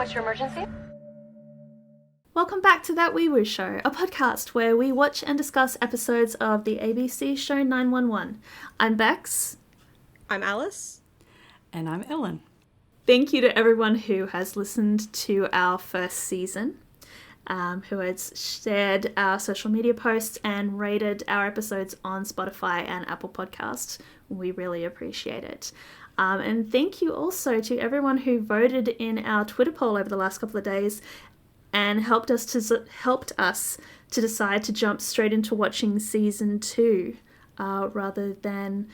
What's your emergency? Welcome back to That Wee Woo Show, a podcast where we watch and discuss episodes of the ABC show 911. I'm Bex. I'm Alice. And I'm Ellen. Thank you to everyone who has listened to our first season, who has shared our social media posts and rated our episodes on Spotify and Apple Podcasts. We really appreciate it. And thank you also to everyone who voted in our Twitter poll over the last couple of days and helped us to decide to jump straight into watching season 2 rather than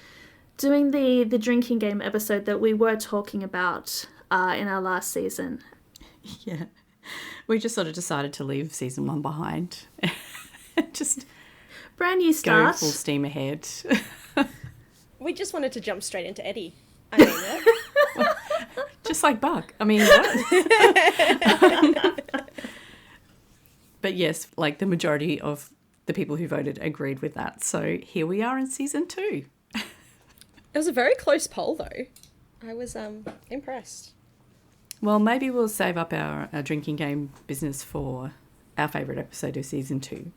doing the drinking game episode that we were talking about in our last season. Yeah. We just sort of decided to leave season 1 behind. Just brand new start. Go full steam ahead. We just wanted to jump straight into Eddie. I mean, what? Just like Buck. I mean, what? But yes, like the majority of the people who voted agreed with that. So here we are in season 2. It was a very close poll, though. I was impressed. Well, maybe we'll save up our drinking game business for our favourite episode of season 2,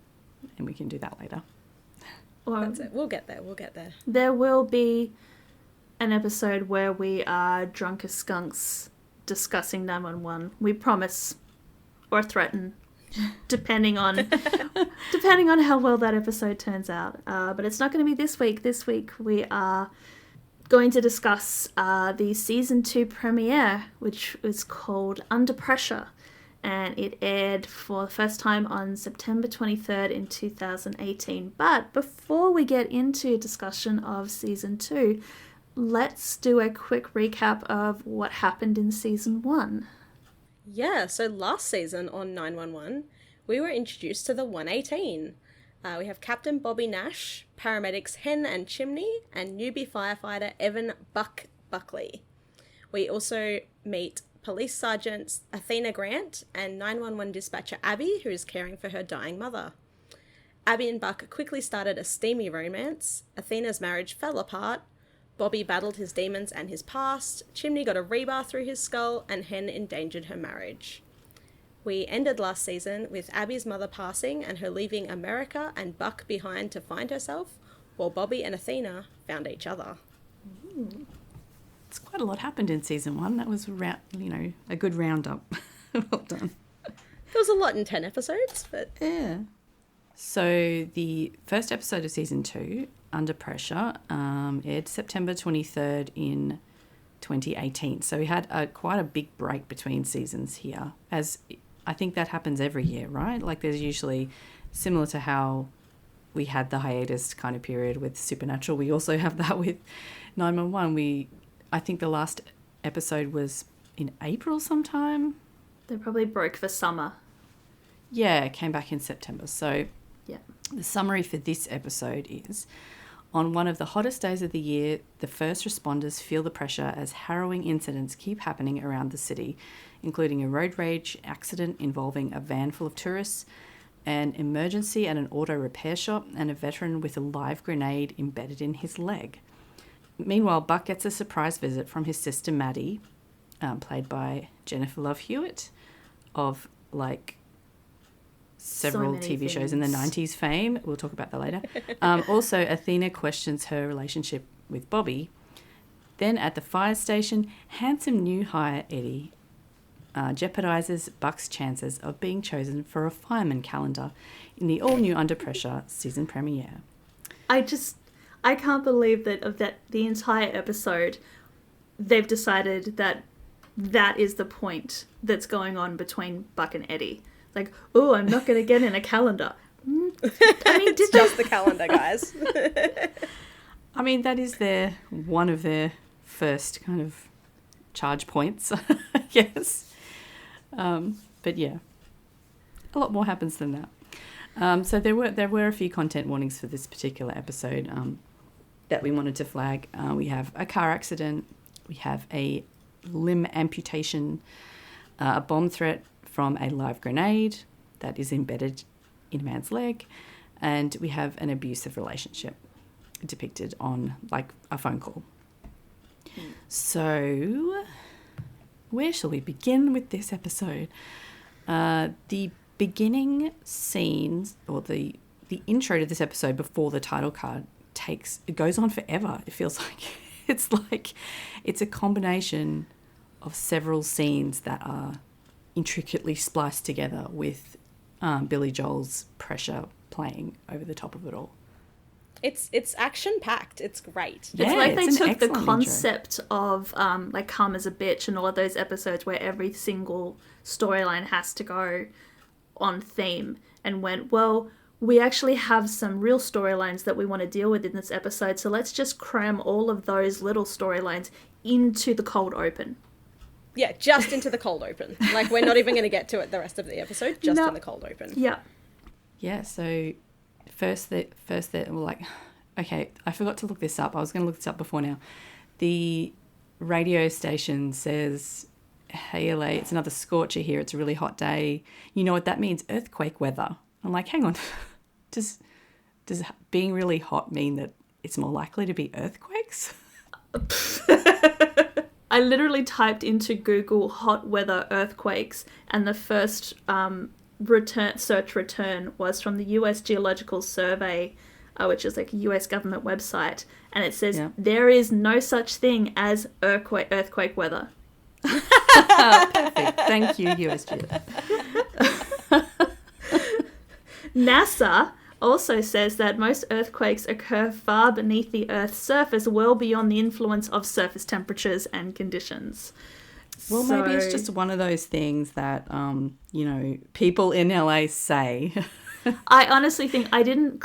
and we can do that later. Well, that's it. We'll get there. There will be an episode where we are drunk as skunks discussing 911. We promise, or threaten, depending on how well that episode turns out. But it's not going to be this week. This week we are going to discuss the season 2 premiere, which is called Under Pressure, and it aired for the first time on September 23rd in 2018. But before we get into a discussion of season 2, let's do a quick recap of what happened in season 1. Yeah, so last season on 911, we were introduced to the 118. We have Captain Bobby Nash, paramedics Hen and Chimney, and newbie firefighter Evan Buckley. We also meet Police Sergeants Athena Grant and 911 dispatcher Abby, who is caring for her dying mother. Abby and Buck quickly started a steamy romance. Athena's marriage fell apart. Bobby battled his demons and his past. Chimney got a rebar through his skull, and Hen endangered her marriage. We ended last season with Abby's mother passing and her leaving America and Buck behind to find herself, while Bobby and Athena found each other. Ooh. It's quite a lot happened in season 1. That was a good roundup. Well done. There was a lot in 10 episodes, but yeah. So the first episode of season 2, Under Pressure, aired September 23rd in 2018. So we had quite a big break between seasons here, as I think that happens every year, right? Like there's usually, similar to how we had the hiatus kind of period with Supernatural, we also have that with 911. I think the last episode was in April sometime. They probably broke for summer. Yeah, it came back in September. So yeah. The summary for this episode is, on one of the hottest days of the year, the first responders feel the pressure as harrowing incidents keep happening around the city, including a road rage accident involving a van full of tourists, an emergency at an auto repair shop, and a veteran with a live grenade embedded in his leg. Meanwhile, Buck gets a surprise visit from his sister Maddie, played by Jennifer Love Hewitt, of several TV shows in the 90s fame. We'll talk about that later. Also, Athena questions her relationship with Bobby. Then at the fire station, handsome new hire Eddie jeopardizes Buck's chances of being chosen for a fireman calendar in the all-new Under Pressure season premiere. I can't believe that the entire episode, they've decided that is the point that's going on between Buck and Eddie. Like, oh, I'm not going to get in a calendar. I mean, it's just the calendar, guys. I mean, that is one of their first kind of charge points, yes. But yeah, a lot more happens than that. So there were a few content warnings for this particular episode that we wanted to flag. We have a car accident, we have a limb amputation, a bomb threat from a live grenade that is embedded in a man's leg, and we have an abusive relationship depicted on a phone call. So where shall we begin with this episode? The beginning scenes, or the intro to this episode before the title card it goes on forever. It feels like it's a combination of several scenes that are intricately spliced together with Billy Joel's Pressure playing over the top of it all. It's action packed. It's great. Yeah, it's like they took the concept of like Calm as a Bitch and all of those episodes where every single storyline has to go on theme and went, well, we actually have some real storylines that we want to deal with in this episode, so let's just cram all of those little storylines into the cold open. Yeah, just into the cold open. Like, we're not even going to get to it the rest of the episode, just in the cold open. Yeah. Yeah, so first they were like, okay, I forgot to look this up. I was going to look this up before now. The radio station says, hey, LA, it's another scorcher here. It's a really hot day. You know what that means? Earthquake weather. I'm like, hang on. Does being really hot mean that it's more likely to be earthquakes? I literally typed into Google hot weather earthquakes, and the first search return was from the US Geological Survey, which is like a US government website, and it says there is no such thing as earthquake weather. Perfect. Thank you, US Geo. NASA also says that most earthquakes occur far beneath the Earth's surface, well beyond the influence of surface temperatures and conditions. Well, maybe it's just one of those things that, people in LA say. I honestly think I didn't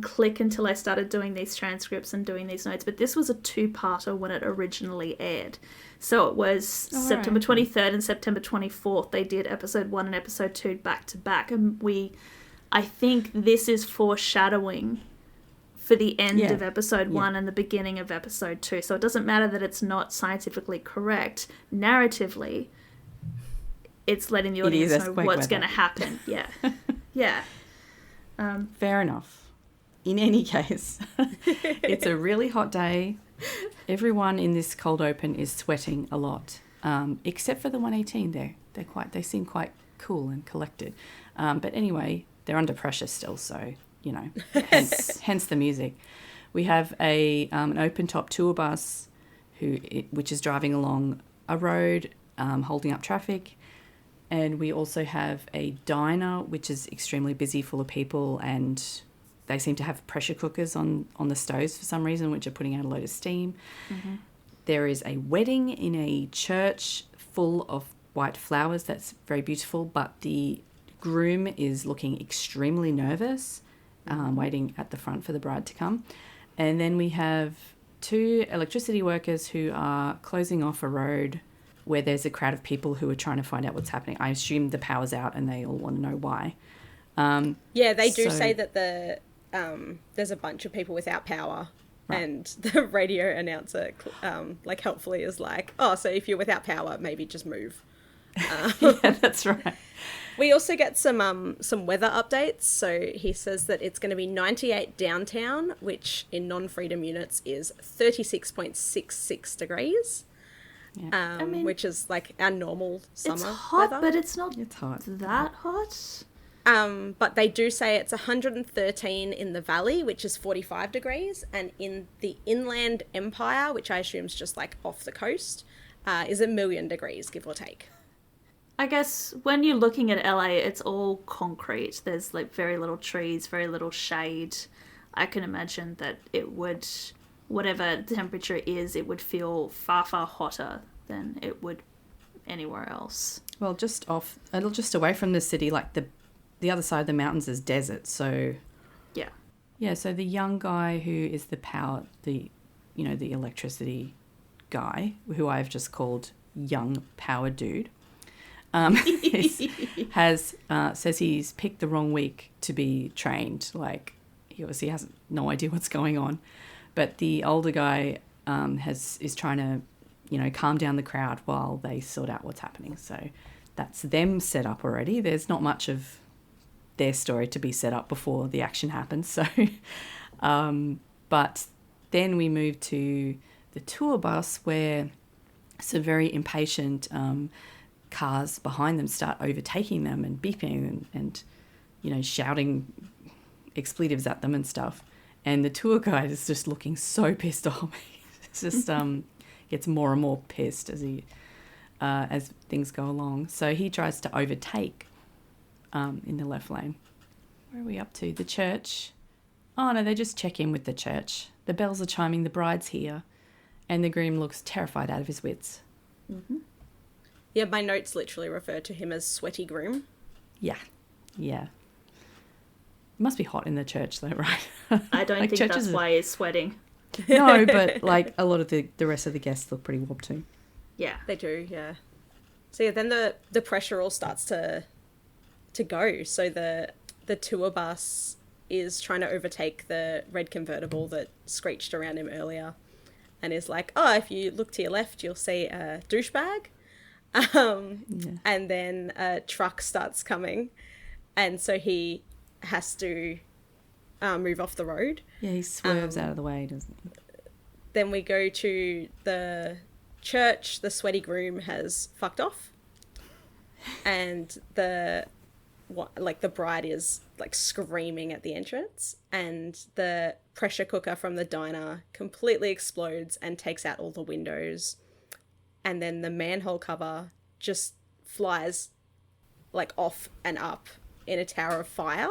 click until I started doing these transcripts and doing these notes, but this was a two-parter when it originally aired. So it was September 23rd and September 24th. They did episode 1 and episode 2 back to back, and I think this is foreshadowing for the end of episode 1 and the beginning of episode 2. So it doesn't matter that it's not scientifically correct. Narratively, it's letting the audience know what's going to happen. Yeah. Yeah. Fair enough. In any case, it's a really hot day. Everyone in this cold open is sweating a lot, except for the 118. They seem quite cool and collected. But anyway, they're under pressure still, so hence the music. We have an open top tour bus which is driving along a road, holding up traffic. And we also have a diner, which is extremely busy, full of people, and they seem to have pressure cookers on the stoves for some reason, which are putting out a load of steam. Mm-hmm. There is a wedding in a church full of white flowers. That's very beautiful, but the groom is looking extremely nervous, waiting at the front for the bride to come. And then we have 2 electricity workers who are closing off a road where there's a crowd of people who are trying to find out what's happening. I assume the power's out and they all want to know why. They do say that there's a bunch of people without power. Right. And the radio announcer, helpfully is like, oh, so if you're without power, maybe just move. Yeah, that's right. We also get some weather updates. So he says that it's going to be 98 downtown, which in non-freedom units is 36.66 degrees. Yeah. Which is like our normal summer weather. It's hot, weather. But it's not that hot. But they do say it's 113 in the valley, which is 45 degrees, and in the Inland Empire, which I assume is just like off the coast, is 1,000,000 degrees, give or take. I guess when you're looking at LA, it's all concrete. There's like very little trees, very little shade. I can imagine that it would, whatever the temperature is, it would feel far, far hotter than it would anywhere else. Well, just away from the city, like the other side of the mountains is desert, so yeah. So the young guy who is the electricity guy, who I've just called young power dude, says he's picked the wrong week to be trained. Like, he obviously has no idea what's going on, but the older guy is trying to calm down the crowd while they sort out what's happening. So that's them set up already. There's not much of their story to be set up before the action happens. So, but then we move to the tour bus where So very impatient cars behind them start overtaking them and beeping and shouting expletives at them and stuff. And the tour guide is just looking so pissed off. It's just gets more and more pissed as things go along. So he tries to overtake in the left lane. Where are we up to? The church. Oh, no, they just check in with the church. The bells are chiming, the bride's here, and the groom looks terrified out of his wits. Mm-hmm. Yeah, my notes literally refer to him as sweaty groom. Yeah. It must be hot in the church, though, right? I don't think that's why he's sweating. No, but, a lot of the rest of the guests look pretty warm, too. Yeah. They do, yeah. So, yeah, then the pressure all starts to go. So the tour bus is trying to overtake the red convertible that screeched around him earlier and is like, oh, if you look to your left, you'll see a douchebag. And then a truck starts coming. And so he has to move off the road. Yeah, he swerves out of the way, doesn't he? Then we go to the church. The sweaty groom has fucked off. And the bride is screaming at the entrance, and the pressure cooker from the diner completely explodes and takes out all the windows, and then the manhole cover just flies off and up in a tower of fire.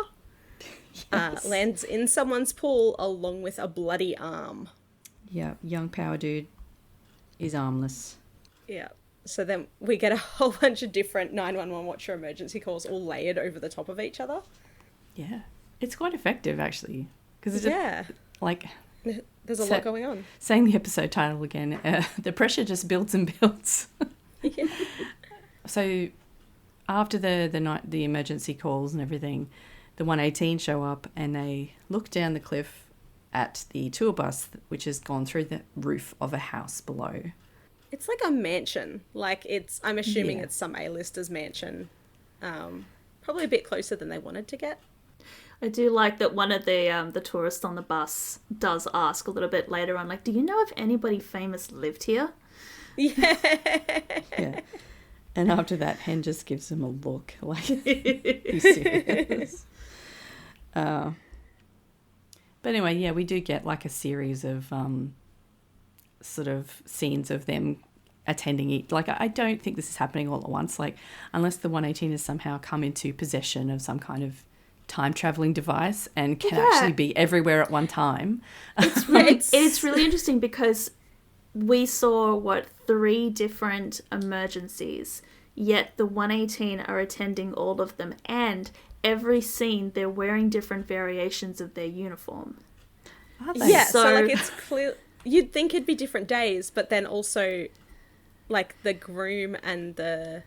Yes. Lands in someone's pool along with a bloody arm. Yeah, young power dude is armless. Yeah. So then we get a whole bunch of different 911 watcher emergency calls all layered over the top of each other. Yeah. It's quite effective, actually. Because there's a lot going on. Saying the episode title again, the pressure just builds and builds. Yeah. So after the emergency calls and everything, the 118 show up and they look down the cliff at the tour bus, which has gone through the roof of a house below. It's like a mansion. I'm assuming it's some A-lister's mansion. Probably a bit closer than they wanted to get. I do like that one of the tourists on the bus does ask a little bit later on, do you know if anybody famous lived here? Yeah. Yeah. And after that, Hen just gives him a look he's serious. But anyway, yeah, we do get a series of sort of scenes of them attending it. I don't think this is happening all at once. Unless the 118 has somehow come into possession of some kind of time traveling device and can actually be everywhere at one time. It's really interesting because we saw 3 different emergencies, yet the 118 are attending all of them, and every scene they're wearing different variations of their uniform. Are they? Yeah, so it's clear. You'd think it'd be different days, but then also, the groom and the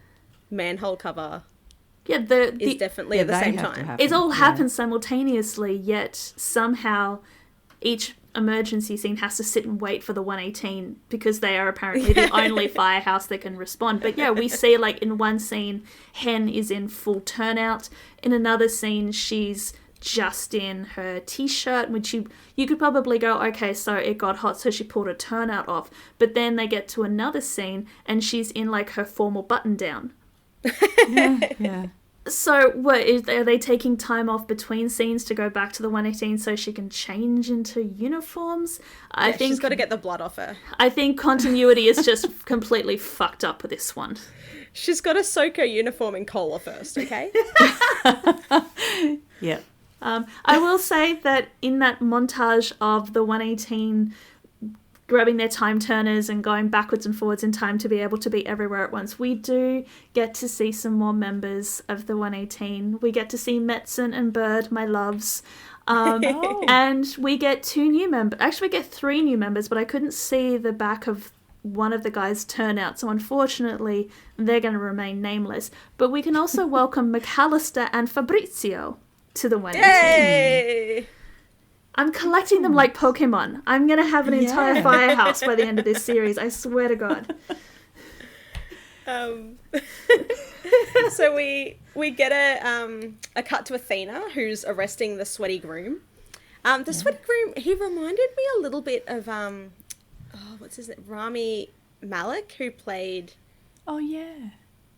manhole cover is definitely at the same time. It all happens simultaneously, yet somehow each emergency scene has to sit and wait for the 118 because they are apparently the only firehouse that can respond. But yeah, we see in one scene, Hen is in full turnout. In another scene, she's just in her t-shirt, which you could probably go, okay, so it got hot, so she pulled her turnout off. But then they get to another scene and she's in her formal button down. Yeah. So are they taking time off between scenes to go back to the 118 so she can change into uniforms? I think she's got to get the blood off her. I think continuity is just completely fucked up with this one. She's got to soak her uniform in cola first, okay? Yeah. I will say that in that montage of the 118 grabbing their time turners and going backwards and forwards in time to be able to be everywhere at once, we do get to see some more members of the 118. We get to see Metzen and Bird, my loves. And we get 2 new members. Actually, we get 3 new members, but I couldn't see the back of one of the guys' turnout, so unfortunately they're going to remain nameless. But we can also welcome McAllister and Fabrizio to the 118. Yay! I'm collecting them like Pokemon. I'm going to have an entire firehouse by the end of this series. I swear to God. So we get a cut to Athena, who's arresting the sweaty groom. Sweaty groom, he reminded me a little bit of what's his name? Rami Malik, who played Oh, yeah.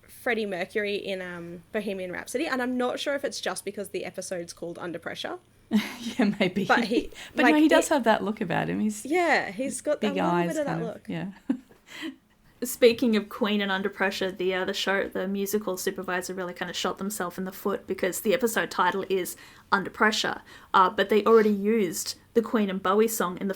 Freddie Mercury in Bohemian Rhapsody, and I'm not sure if it's just because the episode's called Under Pressure. Yeah, maybe. But he, but like, no, he does have that look about him. He's he's got that big little eyes, bit of that kind of, look. yeah. Speaking of Queen and Under Pressure, the musical supervisor really kind of shot themselves in the foot because the episode title is Under Pressure, but they already used the Queen and Bowie song in the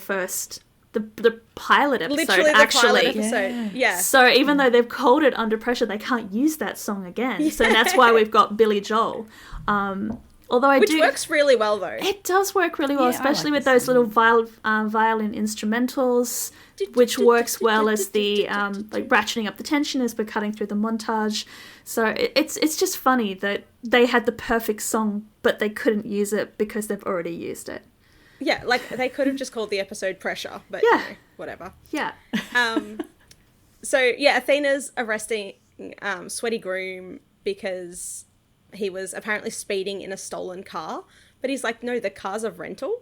pilot episode, Literally the actually. pilot episode. Yeah. So even though they've called it Under Pressure, they can't use that song again. Yeah. So that's why we've got Billy Joel. Which works really well, though. It does work really well, Yeah, especially like with those little violin instrumentals, which works well as the like ratcheting up the tension as we're cutting through the montage. So it's just funny that they had the perfect song, but they couldn't use it because they've already used it. Yeah, like they could have just called the episode Pressure, but whatever. Yeah. So yeah, Athena's arresting Sweaty Groom because he was apparently speeding in a stolen car, but he's like, no, the car's a rental.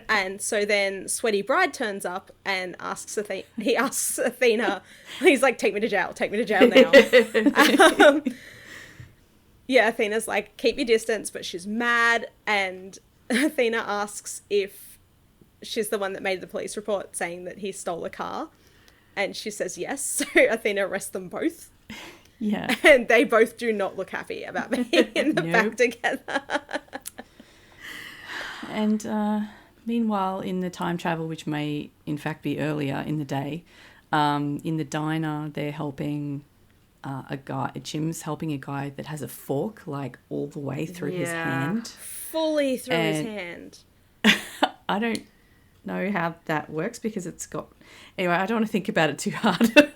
And so then Sweaty Bride turns up and asks Athena, he's like, take me to jail now. Yeah, Athena's like, keep your distance, but she's mad, and Athena asks if she's the one that made the police report saying that he stole a car, and she says yes. So Athena arrests them both. Yeah. And they both do not look happy about being in the back together. And meanwhile, in the time travel, which may in fact be earlier in the day, in the diner, they're helping a guy. Jim's helping a guy that has a fork like all the way through his hand. Fully through his hand. I don't know how that works because it's got... Anyway, I don't want to think about it too hard.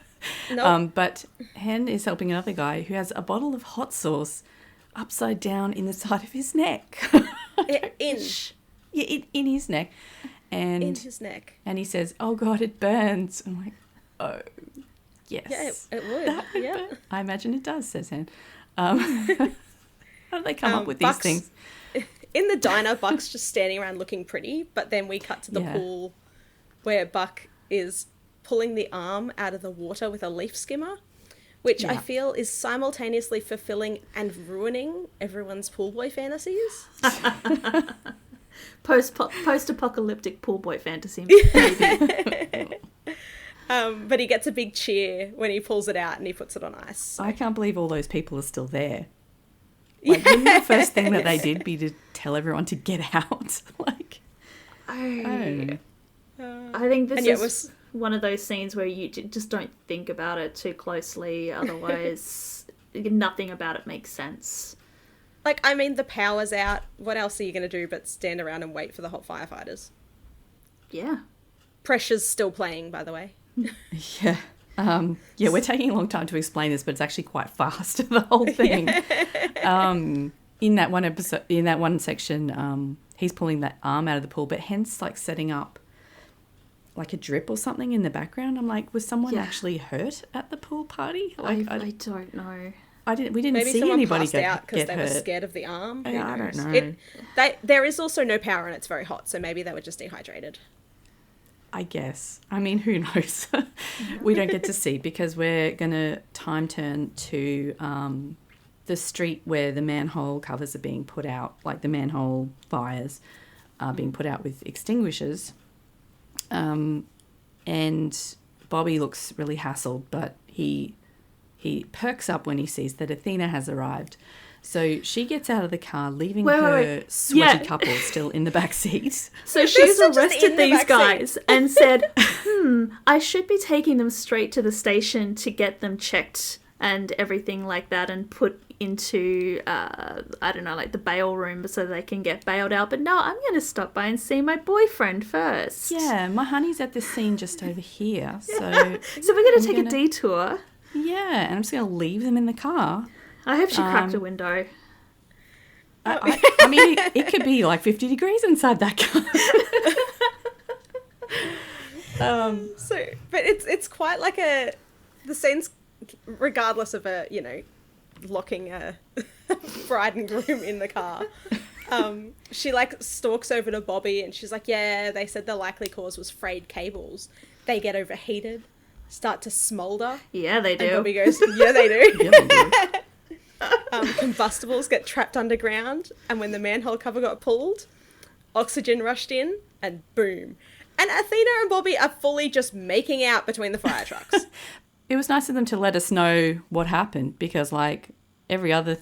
Nope. But Hen is helping another guy who has a bottle of hot sauce upside down in the side of his neck. In his neck. And in his neck. And he says, oh, God, it burns. I'm like, oh, yes. Yeah, it would. Yeah. I imagine it does, says Hen. How do they come up with these things? In the diner, Buck's just standing around looking pretty, but then we cut to the pool where Buck is pulling the arm out of the water with a leaf skimmer, which I feel is simultaneously fulfilling and ruining everyone's pool boy fantasies. Post-apocalyptic pool boy fantasy. But he gets a big cheer when he pulls it out and he puts it on ice. I can't believe all those people are still there. Like, wouldn't the first thing that they did be to tell everyone to get out? Like, I don't know. I think this is one of those scenes where you just don't think about it too closely. Otherwise, nothing about it makes sense. Like, I mean, the power's out. What else are you going to do but stand around and wait for the hot firefighters? Yeah. Pressure's still playing, by the way. Yeah. We're taking a long time to explain this, but it's actually quite fast, the whole thing. In that one episode, in that one section, he's pulling that arm out of the pool, but Hen's like setting up like a drip or something in the background. I'm like, was someone actually hurt at the pool party? Like, I don't know. We didn't Maybe see someone anybody passed out because get they hurt. were scared of the arm. I don't know. There is also no power and it's very hot, so maybe they were just dehydrated. I guess. I mean, who knows? We don't get to see because we're going to time turn to the street where the manhole covers are being put out, like the manhole fires are being put out with extinguishers. And Bobby looks really hassled, but he perks up when he sees that Athena has arrived. So she gets out of the car, leaving her sweaty couple still in the back seat. So she's arrested these guys and said, I should be taking them straight to the station to get them checked and everything like that and put into, I don't know, like the bail room so they can get bailed out. But no, I'm going to stop by and see my boyfriend first. Yeah, my honey's at this scene just over here. So we're going to take a detour. Yeah, and I'm just going to leave them in the car. I hope she cracked a window. I mean, it could be like 50 degrees inside that car. But it's quite like the scene's, regardless of locking a bride and groom in the car. She like stalks over to Bobby and she's like, yeah, they said the likely cause was frayed cables. They get overheated. start to smoulder. Yeah, they do. And Bobby goes, yeah, they do. Yeah, they do. Combustibles get trapped underground, and when the manhole cover got pulled, oxygen rushed in, and boom. And Athena and Bobby are fully just making out between the fire trucks. It was nice of them to let us know what happened because, like, every other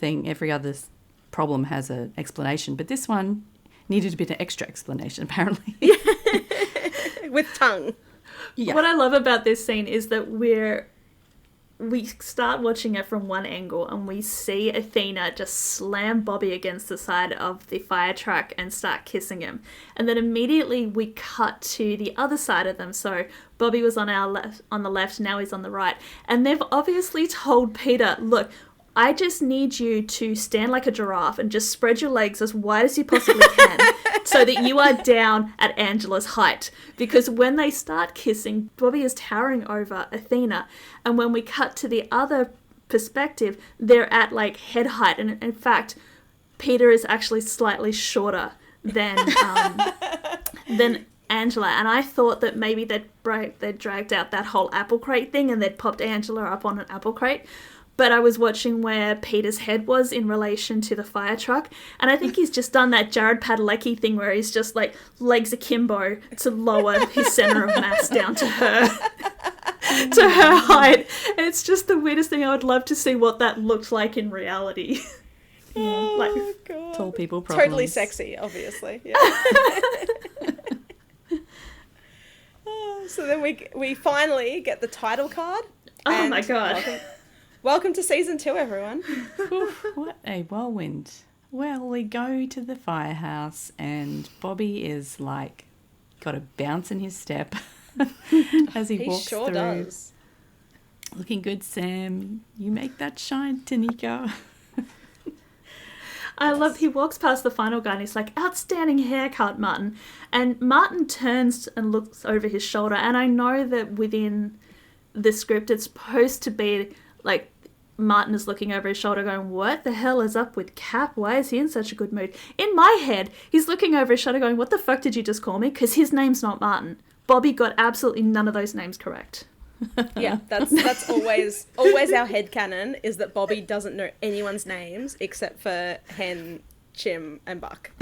problem has an explanation, but this one needed a bit of extra explanation, apparently. With tongue. Yeah. What I love about this scene is that we start watching it from one angle and we see Athena just slam Bobby against the side of the fire truck and start kissing him. And then immediately we cut to the other side of them. So Bobby was on the left, now he's on the right. And they've obviously told Peter, look, I just need you to stand like a giraffe and just spread your legs as wide as you possibly can so that you are down at Angela's height. Because when they start kissing, Bobby is towering over Athena. And when we cut to the other perspective, they're at like head height. And in fact, Peter is actually slightly shorter than Angela. And I thought that maybe they'd dragged out that whole apple crate thing and they'd popped Angela up on an apple crate. But I was watching where Peter's head was in relation to the fire truck. And I think he's just done that Jared Padalecki thing where he's just like legs akimbo to lower his center of mass down to her height. And it's just the weirdest thing. I would love to see what that looked like in reality. Oh, like, God. Tall people problems. Totally sexy, obviously. Yeah. So then we finally get the title card. Oh my God. Welcome to season 2, everyone. Oof, what a whirlwind. Well, we go to the firehouse and Bobby is like got a bounce in his step as he walks sure through. Does. Looking good, Sam. You make that shine, Tanika. I love he walks past the final guy and he's like, outstanding haircut, Martin. And Martin turns and looks over his shoulder. And I know that within the script it's supposed to be like Martin is looking over his shoulder going, what the hell is up with Cap? Why is he in such a good mood? In my head, he's looking over his shoulder going, what the fuck did you just call me? Because his name's not Martin. Bobby got absolutely none of those names correct. Yeah, that's always our headcanon is that Bobby doesn't know anyone's names except for Hen, Chim, and Buck.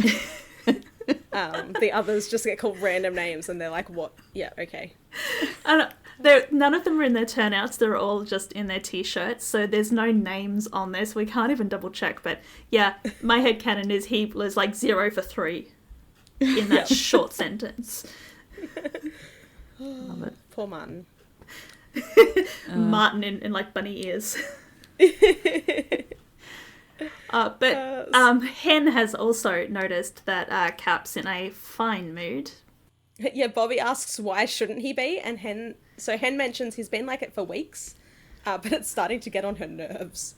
The others just get called random names and they're like, what? Yeah, okay. None of them are in their turnouts. They're all just in their t-shirts. So there's no names on there. So we can't even double check. But yeah, my headcanon is he was like 0 for 3 in that short sentence. Love it. Poor Martin. Martin in like bunny ears. But Hen has also noticed that Cap's in a fine mood. Yeah, Bobby asks why shouldn't he be, and Hen mentions he's been like it for weeks, but it's starting to get on her nerves.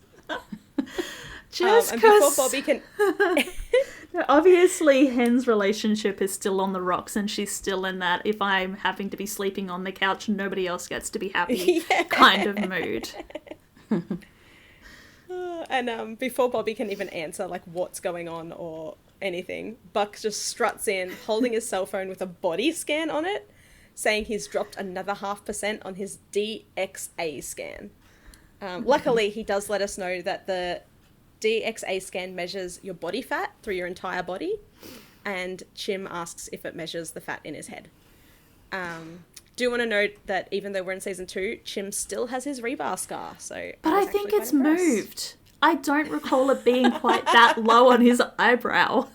Just and because before Bobby can, obviously Hen's relationship is still on the rocks, and she's still in that if I'm having to be sleeping on the couch, nobody else gets to be happy kind of mood. And before Bobby can even answer like what's going on or anything, Buck just struts in, holding his cell phone with a body scan on it, saying he's dropped another 0.5% on his DXA scan. Luckily, he does let us know that the DXA scan measures your body fat through your entire body, and Chim asks if it measures the fat in his head. Do want to note that even though we're in season 2, Chim still has his rebar scar. But I think it's moved. I don't recall it being quite that low on his eyebrow.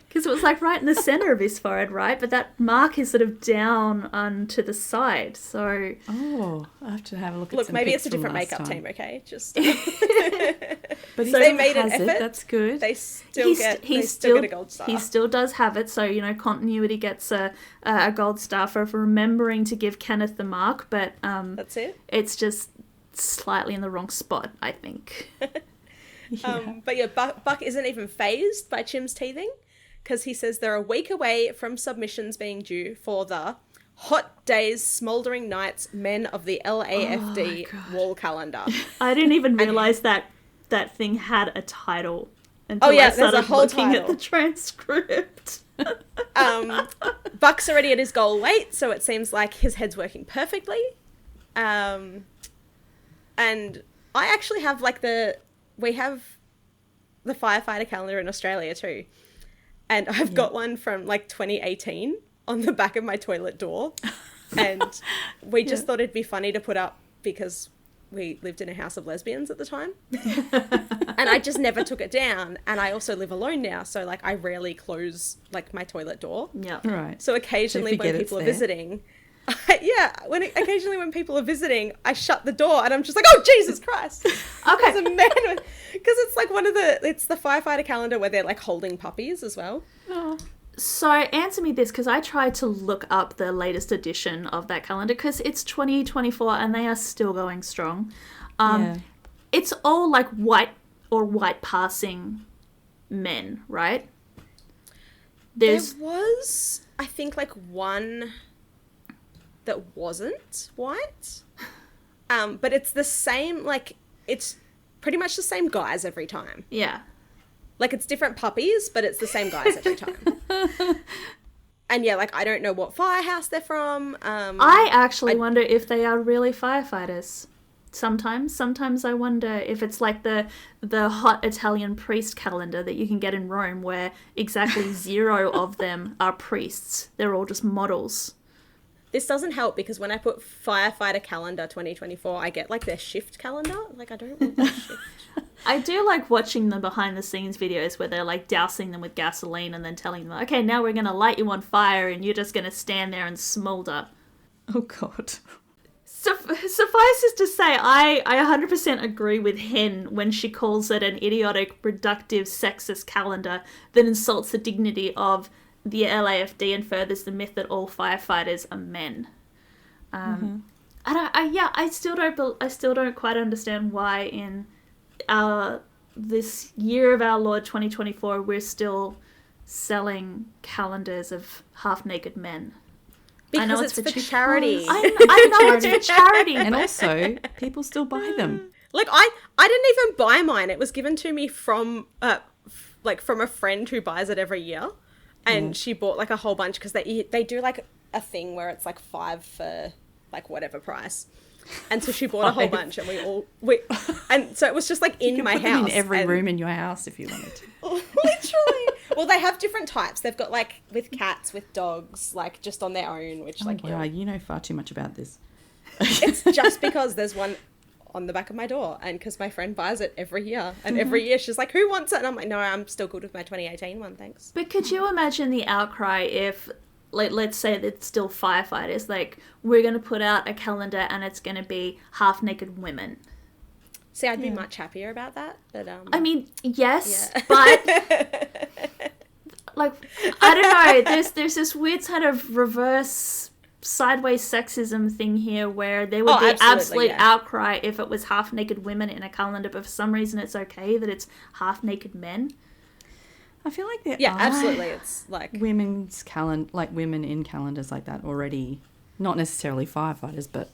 Because it was like right in the center of his forehead, right? But that mark is sort of down onto the side, so... Oh, I have to have a look at Look, some maybe pics it's a different from last makeup time. team, okay? Just... But he So they still made an has it, effort. that's good. They still get a gold star. He still does have it, so, you know, continuity gets a gold star for remembering to give Kenneth the mark, but That's it. it's just slightly in the wrong spot, I think. But yeah, Buck isn't even phased by Chim's teething, because he says they're a week away from submissions being due for the Hot Days, Smouldering Nights, Men of the LAFD wall calendar. I didn't even realise that thing had a title until yeah, I there's a started whole looking at title. the transcript. Buck's already at his goal weight, so it seems like his head's working perfectly. And I actually have we have the firefighter calendar in Australia too. And I've got one from like 2018 on the back of my toilet door. And we just thought it'd be funny to put up because we lived in a house of lesbians at the time. And I just never took it down. And I also live alone now. So like I rarely close like my toilet door. Yeah. Right. So occasionally when people are visiting, occasionally when people are visiting, I shut the door and I'm just like, oh, Jesus Christ. Okay. There's a man because it's like it's the firefighter calendar where they're like holding puppies as well. Oh. So answer me this, because I tried to look up the latest edition of that calendar because it's 2024 and they are still going strong. It's all like white or white passing men, right? There was, I think, like one that wasn't white. But it's the same, like, it's pretty much the same guys every time. Yeah. Like, it's different puppies, but it's the same guys every time. And yeah, like, I don't know what firehouse they're from. I actually wonder if they are really firefighters. Sometimes I wonder if it's like the hot Italian priest calendar that you can get in Rome where exactly 0 of them are priests. They're all just models. This doesn't help because when I put firefighter calendar 2024, I get like their shift calendar. Like, I don't want their shift. I do like watching the behind the scenes videos where they're like dousing them with gasoline and then telling them, okay, now we're going to light you on fire and you're just going to stand there and smolder. Oh, God. Suffice it to say, I 100% agree with Hen when she calls it an idiotic, reductive, sexist calendar that insults the dignity of the LAFD and furthers the myth that all firefighters are men. I still don't quite understand why in this year of our Lord 2024 we're still selling calendars of half-naked men. Because I know it's for charity. I know it's for charity. And also, people still buy them. Like, I didn't even buy mine. It was given to me from from a friend who buys it every year. And she bought like a whole bunch because they do like a thing where it's like 5 for like whatever price. And so she bought a whole bunch and and so it was just like in my house. You house. could put them in every room in your house if you wanted to. Literally. Well, they have different types. They've got like with cats, with dogs, like just on their own, which Wow, you know far too much about this. It's just because there's one on the back of my door and because my friend buys it every year. And every year she's like, who wants it? And I'm like, no, I'm still good with my 2018 one, thanks. But could you imagine the outcry if, like, let's say that it's still firefighters, like, we're going to put out a calendar and it's going to be half-naked women. See, I'd be much happier about that. But I mean, yes, but, like, I don't know, there's this weird kind of reverse sideways sexism thing here where there would be absolute outcry if it was half-naked women in a calendar, but for some reason it's okay that it's half-naked men. I feel like there are absolutely. It's like women's women in calendars like that already, not necessarily firefighters, but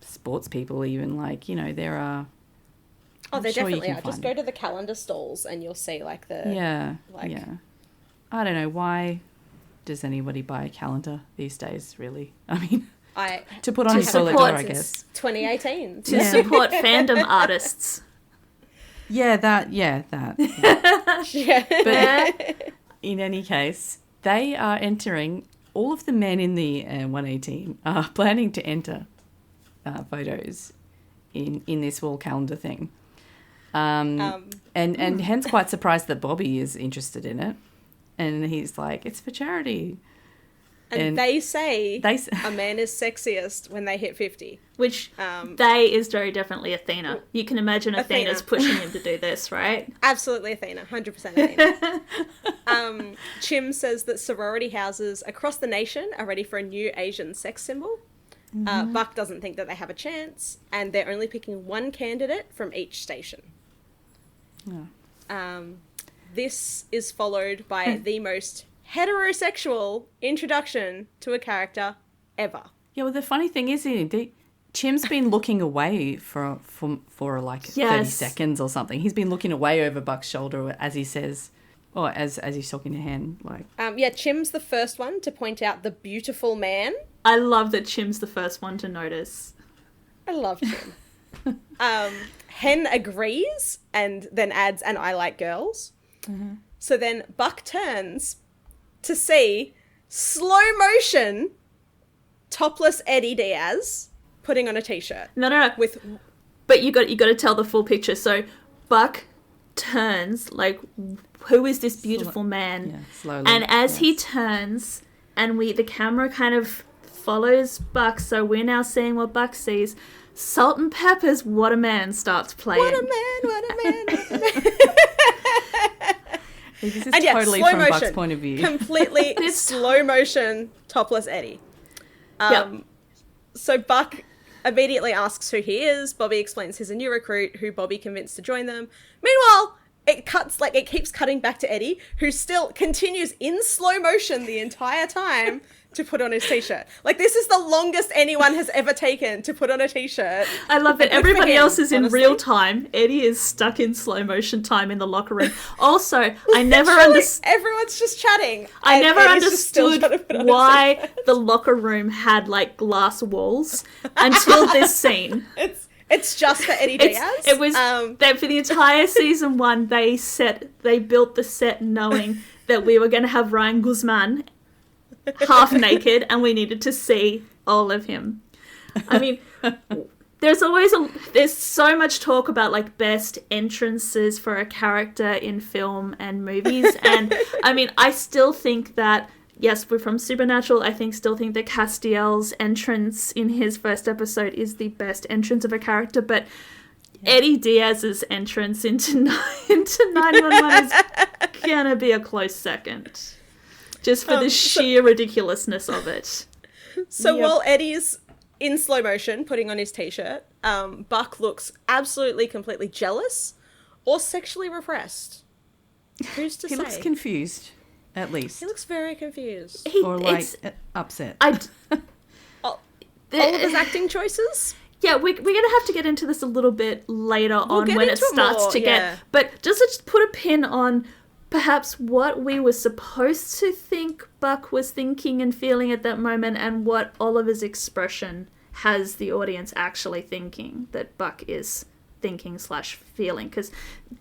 sports people even, like, you know, there are. Oh, there definitely are. Just go to the calendar stalls and you'll see like the I don't know, why does anybody buy a calendar these days, really? I mean, to put on your toilet door, I guess. 2018. To support fandom artists. That. Yeah. But in any case, they are entering, all of the men in the 118 are planning to enter photos in this wall calendar thing. And Hen's quite surprised that Bobby is interested in it. And he's like, it's for charity. And they say a man is sexiest when they hit 50. Which they is very definitely Athena. You can imagine Athena's pushing him to do this, right? Absolutely Athena. 100% Athena. Chim says that sorority houses across the nation are ready for a new Asian sex symbol. Buck doesn't think that they have a chance. And they're only picking one candidate from each station. Yeah. This is followed by the most heterosexual introduction to a character ever. Yeah, well, the funny thing is, Chim's been looking away for like 30 seconds or something. He's been looking away over Buck's shoulder as he says, or as he's talking to Hen. Like, Chim's the first one to point out the beautiful man. I love that Chim's the first one to notice. I love Jim. Hen agrees and then adds, and I like girls. Mm-hmm. So then Buck turns to see slow motion topless Eddie Diaz putting on a t-shirt. No. With But you got to tell the full picture. So Buck turns, like, who is this beautiful man? Yeah, slowly. And as he turns, and the camera kind of follows Buck, so we're now seeing what Buck sees. Salt and Pepper's "What a Man" starts playing. what a man, what a man, what a man. This is And totally slow from motion, Buck's point of view. Completely slow motion topless Eddie. Yep. So Buck immediately asks who he is. Bobby explains he's a new recruit who Bobby convinced to join them. Meanwhile, it keeps cutting back to Eddie, who still continues in slow motion the entire time to put on his t-shirt. Like, this is the longest anyone has ever taken to put on a t-shirt. I love it. Good for Everybody him, else is in honestly. real time. Eddie is stuck in slow motion time in the locker room. Also, I never Literally, understood. everyone's just chatting. I and never Eddie's just still understood trying to put on a why t-shirt. the locker room had, like, glass walls until this scene. It's just for Eddie Diaz. It was that for the entire season 1, they built the set knowing that we were going to have Ryan Guzman half naked, and we needed to see all of him. I mean, there's so much talk about, like, best entrances for a character in film and movies, and I mean, I still think that, yes, we're from Supernatural, still think that Castiel's entrance in his first episode is the best entrance of a character, but Eddie Diaz's entrance into 911 is gonna be a close second. Just for the sheer ridiculousness of it. So while Eddie's in slow motion putting on his t-shirt, Buck looks absolutely, completely jealous or sexually repressed. Who's to say? He looks confused, at least. He looks very confused. Or, like, upset. All of his acting choices? Yeah, we're going to have to get into this a little bit later on get when it into it starts more, to get... But just to put a pin on perhaps what we were supposed to think Buck was thinking and feeling at that moment, and what Oliver's expression has the audience actually thinking that Buck is thinking / feeling, because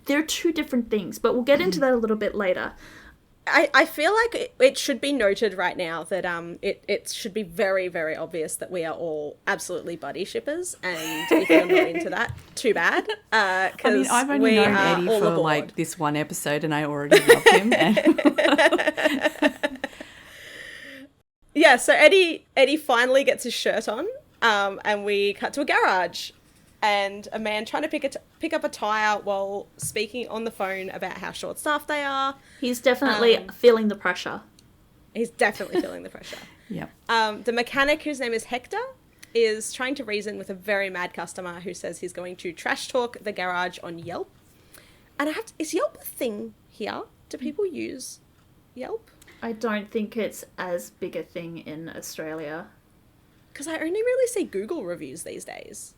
they're two different things, but we'll get into that a little bit later. I feel like it should be noted right now that it should be very, very obvious that we are all absolutely buddy shippers, and if you're not into that, too bad. I mean, I've only known Eddie for aboard. like this one episode, and I already love him. Yeah, so Eddie finally gets his shirt on, and we cut to a garage, and a man trying to pick up a tire while speaking on the phone about how short-staffed they are. He's definitely feeling the pressure. He's definitely feeling the pressure. Yep. The mechanic, whose name is Hector, is trying to reason with a very mad customer who says he's going to trash talk the garage on Yelp. And is Yelp a thing here? Do people use Yelp? I don't think it's as big a thing in Australia. Because I only really see Google reviews these days.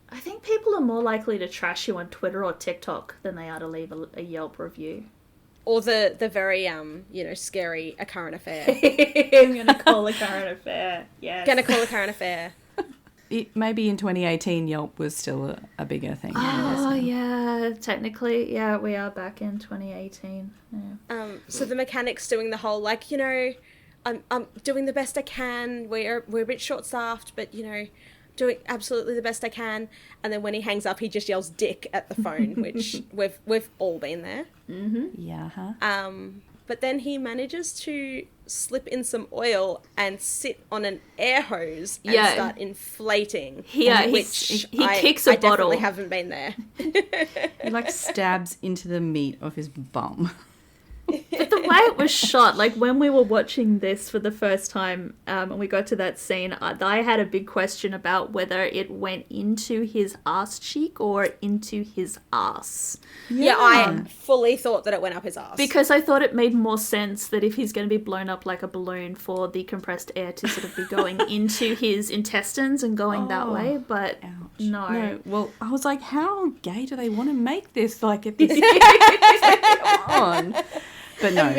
I think people are more likely to trash you on Twitter or TikTok than they are to leave a Yelp review. Or the very, scary A Current Affair. I'm going to call a current affair. Yes. Gonna call A Current Affair. Maybe in 2018, Yelp was still a bigger thing. Oh, yeah. Technically, yeah, we are back in 2018. Yeah. So the mechanic's doing the whole, like, I'm doing the best I can. We're a bit short-staffed, but, doing absolutely the best I can. And then when he hangs up, he just yells "dick" at the phone, which we've all been there. Mm-hmm. Yeah. But then he manages to slip in some oil and sit on an air hose and start inflating. He kicks a I bottle. definitely haven't been there. He like stabs into the meat of his bum. But the way it was shot, like when we were watching this for the first time, and we got to that scene, I had a big question about whether it went into his ass cheek or into his ass. Yeah, I fully thought that it went up his ass. Because I thought it made more sense that if he's going to be blown up like a balloon, for the compressed air to sort of be going into his intestines and going that way, but no. Well, I was like, how gay do they want to make this? Like, at this it's like, come on. But no,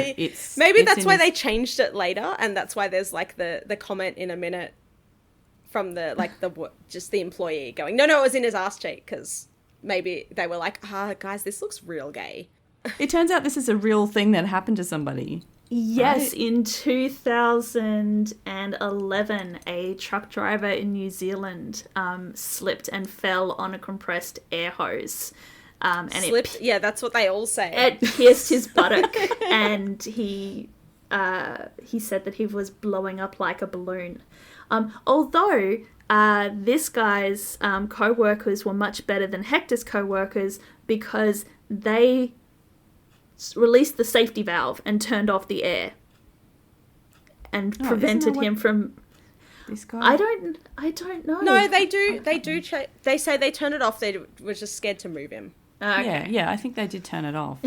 maybe that's why they changed it later, and that's why there's like the comment in a minute from just the employee going, no, it was in his ass cheek, because maybe they were like, guys, this looks real gay. It turns out this is a real thing that happened to somebody. Yes, right? in 2011, a truck driver in New Zealand slipped and fell on a compressed air hose. And Slipped? Yeah, that's what they all say. It pierced his buttock, and he said that he was blowing up like a balloon. Although this guy's co-workers were much better than Hector's co-workers, because they released the safety valve and turned off the air and prevented him from... This guy? I don't know. No, they do. They say they turned it off. They were just scared to move him. Okay. Yeah, I think they did turn it off.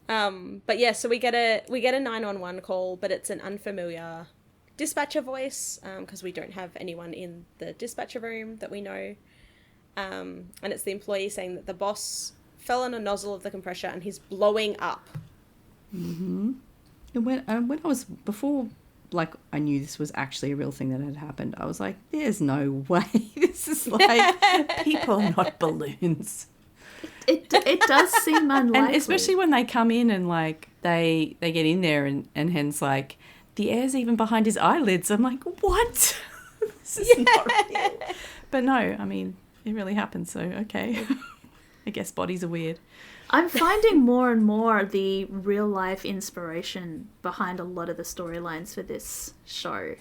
But yeah, so we get a 911 call, but it's an unfamiliar dispatcher voice, because we don't have anyone in the dispatcher room that we know. And it's the employee saying that the boss fell on a nozzle of the compressor and he's blowing up. Mm-hmm. And when I was, before, like, I knew this was actually a real thing that had happened, I was like, there's no way. This is like people, not balloons. It does seem unlikely. And especially when they come in and, like, they get in there and Hen's like, the air's even behind his eyelids. I'm like, what? This is not real. But no, I mean, it really happens, so okay. I guess bodies are weird. I'm finding more and more the real life inspiration behind a lot of the storylines for this show.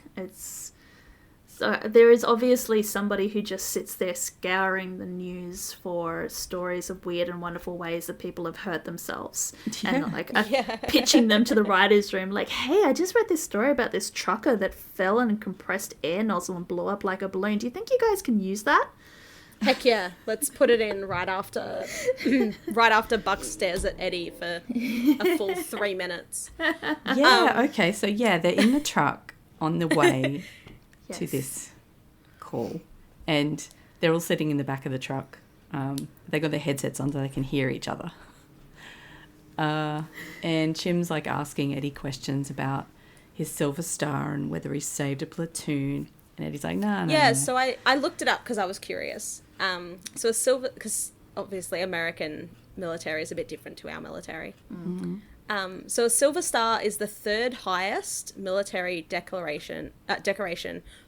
So there is obviously somebody who just sits there scouring the news for stories of weird and wonderful ways that people have hurt themselves. Yeah. And pitching them to the writer's room like, hey, I just read this story about this trucker that fell in a compressed air nozzle and blew up like a balloon. Do you think you guys can use that? Heck yeah, let's put it in right after Buck stares at Eddie for a full 3 minutes. Yeah, okay, so yeah, they're in the truck on the way Yes. to this call, and they're all sitting in the back of the truck. They got their headsets on so they can hear each other. And Chim's like asking Eddie questions about his Silver Star and whether he's saved a platoon. And Eddie's like, no. Yeah, so I looked it up because I was curious. So a silver, because obviously American military is a bit different to our military. Mm-hmm. So a Silver Star is the third highest military decoration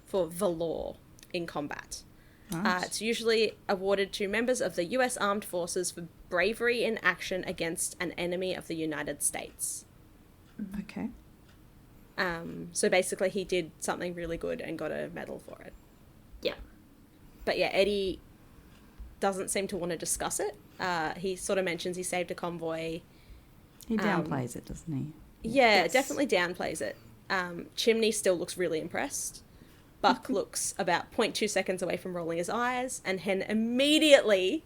for valor in combat. Nice. It's usually awarded to members of the U.S. Armed Forces for bravery in action against an enemy of the United States. Okay. So basically he did something really good and got a medal for it. Yeah. But yeah, Eddie doesn't seem to want to discuss it. He sort of mentions he saved a convoy. He downplays it, doesn't he? Yeah, Yes. definitely downplays it. Chimney still looks really impressed. Buck looks about 0.2 seconds away from rolling his eyes, and Hen immediately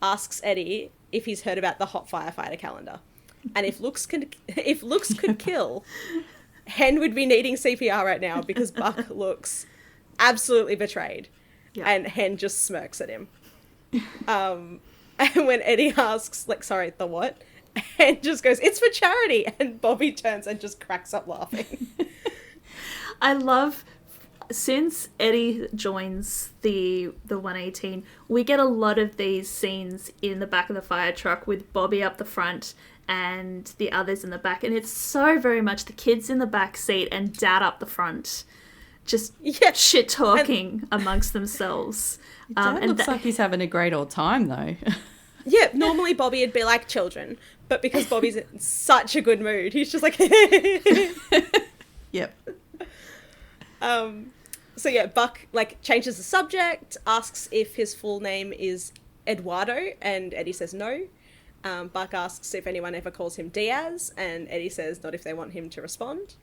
asks Eddie if he's heard about the hot firefighter calendar. And if looks could kill, Hen would be needing CPR right now because Buck looks absolutely betrayed. Yeah. And Hen just smirks at him. And when Eddie asks, like, sorry, the what? Hen just goes, it's for charity. And Bobby turns and just cracks up laughing. I love, since Eddie joins the 118, we get a lot of these scenes in the back of the fire truck with Bobby up the front and the others in the back. And it's so very much the kids in the back seat and Dad up the front, just shit-talking amongst themselves. Dad looks like he's having a great old time, though. Yeah, normally Bobby would be like children, but because Bobby's in such a good mood, he's just like... Yep. So yeah, Buck, like, changes the subject, asks if his full name is Eduardo, and Eddie says no. Buck asks if anyone ever calls him Diaz, and Eddie says not if they want him to respond.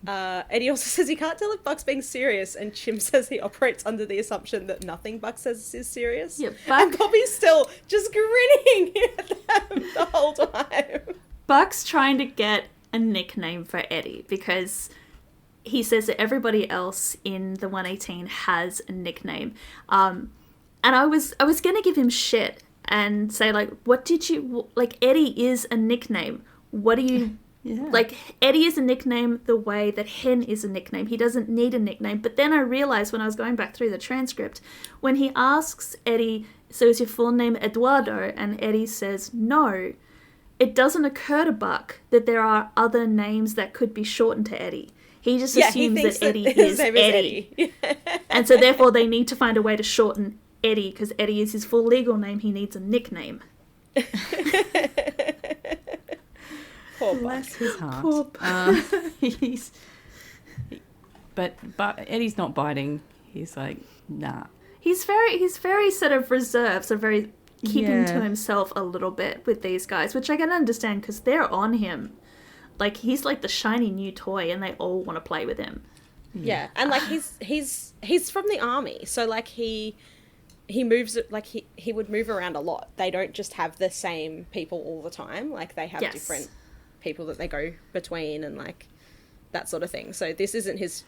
Eddie also says he can't tell if Buck's being serious, and Chim says he operates under the assumption that nothing Buck says is serious. Yeah, and Bobby's still just grinning at them the whole time. Buck's trying to get a nickname for Eddie because he says that everybody else in the 118 has a nickname. And I was going to give him shit and say, like, what did you... Like, Eddie is a nickname. What do you Yeah. Like, Eddie is a nickname the way that Hen is a nickname. He doesn't need a nickname. But then I realized when I was going back through the transcript, when he asks Eddie, so is your full name Eduardo? And Eddie says no, it doesn't occur to Buck that there are other names that could be shortened to Eddie. He just assumes that Eddie is Eddie. And so therefore they need to find a way to shorten Eddie, because Eddie is his full legal name. He needs a nickname. Poor Bless his heart. Poor but Eddie's not biting. He's like, nah. He's very sort of reserved, so very keeping to Yeah. himself a little bit with these guys, which I can understand because they're on him. Like, he's like the shiny new toy, and they all want to play with him. Yeah, and like he's from the army, so like he moves, like he would move around a lot. They don't just have the same people all the time. Like, they have Yes. different people that they go between and like that sort of thing. So this isn't his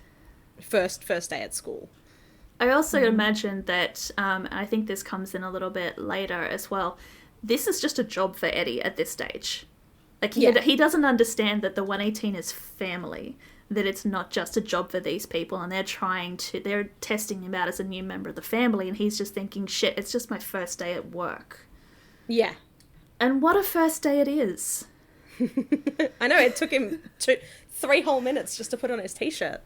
first day at school. I also imagine that, and I think this comes in a little bit later as well, this is just a job for Eddie at this stage. Like, he doesn't understand that the 118 is family, that it's not just a job for these people, and they're testing him out as a new member of the family, and he's just thinking, shit, it's just my first day at work. Yeah. And what a first day it is. I know, it took him 3 whole minutes just to put on his t-shirt.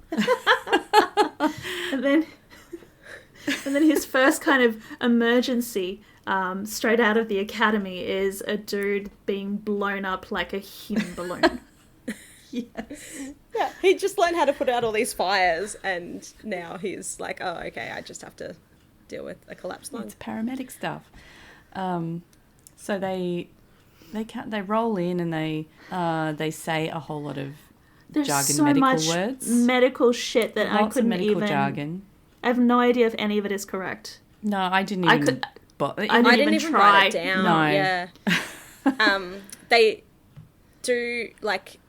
And then his first kind of emergency, straight out of the academy, is a dude being blown up like a human balloon. Yes. Yeah, he just learned how to put out all these fires, and now he's like, oh, okay, I just have to deal with a collapsed lung. It's paramedic stuff. So they roll in and they say a whole lot of There's jargon, so medical much words. medical shit that I Lots of couldn't medical even... jargon. I have no idea if any of it is correct. No, I didn't even... I didn't even try. Write it down. No. Yeah. They do, like...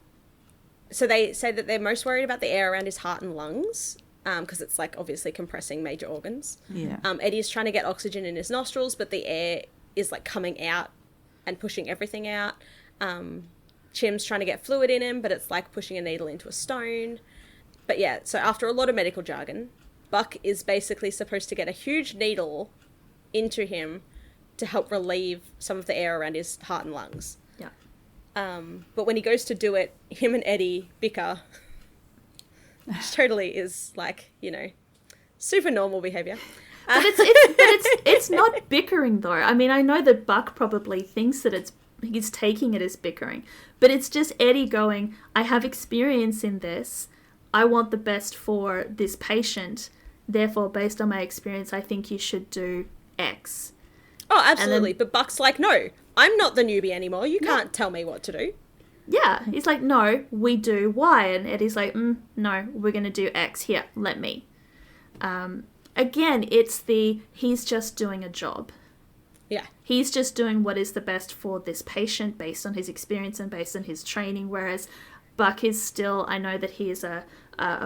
So they say that they're most worried about the air around his heart and lungs, because it's, like, obviously compressing major organs. Yeah. Eddie's trying to get oxygen in his nostrils, but the air is, like, coming out and pushing everything out. Chim's trying to get fluid in him, but it's like pushing a needle into a stone. But yeah, so after a lot of medical jargon, Buck is basically supposed to get a huge needle into him to help relieve some of the air around his heart and lungs. Yeah. But when he goes to do it, him and Eddie bicker, which totally is like, you know, super normal behavior. But it's not bickering though. I mean, I know that Buck probably thinks that he's taking it as bickering, but it's just Eddie going, I have experience in this. I want the best for this patient. Therefore, based on my experience, I think you should do X. Oh, absolutely. But Buck's like, no, I'm not the newbie anymore. You can't tell me what to do. Yeah, he's like, no, we do Y. And Eddie's like, no, we're going to do X. Here, let me. Again, it's he's just doing a job. Yeah. He's just doing what is the best for this patient based on his experience and based on his training, whereas Buck is still, I know that he is a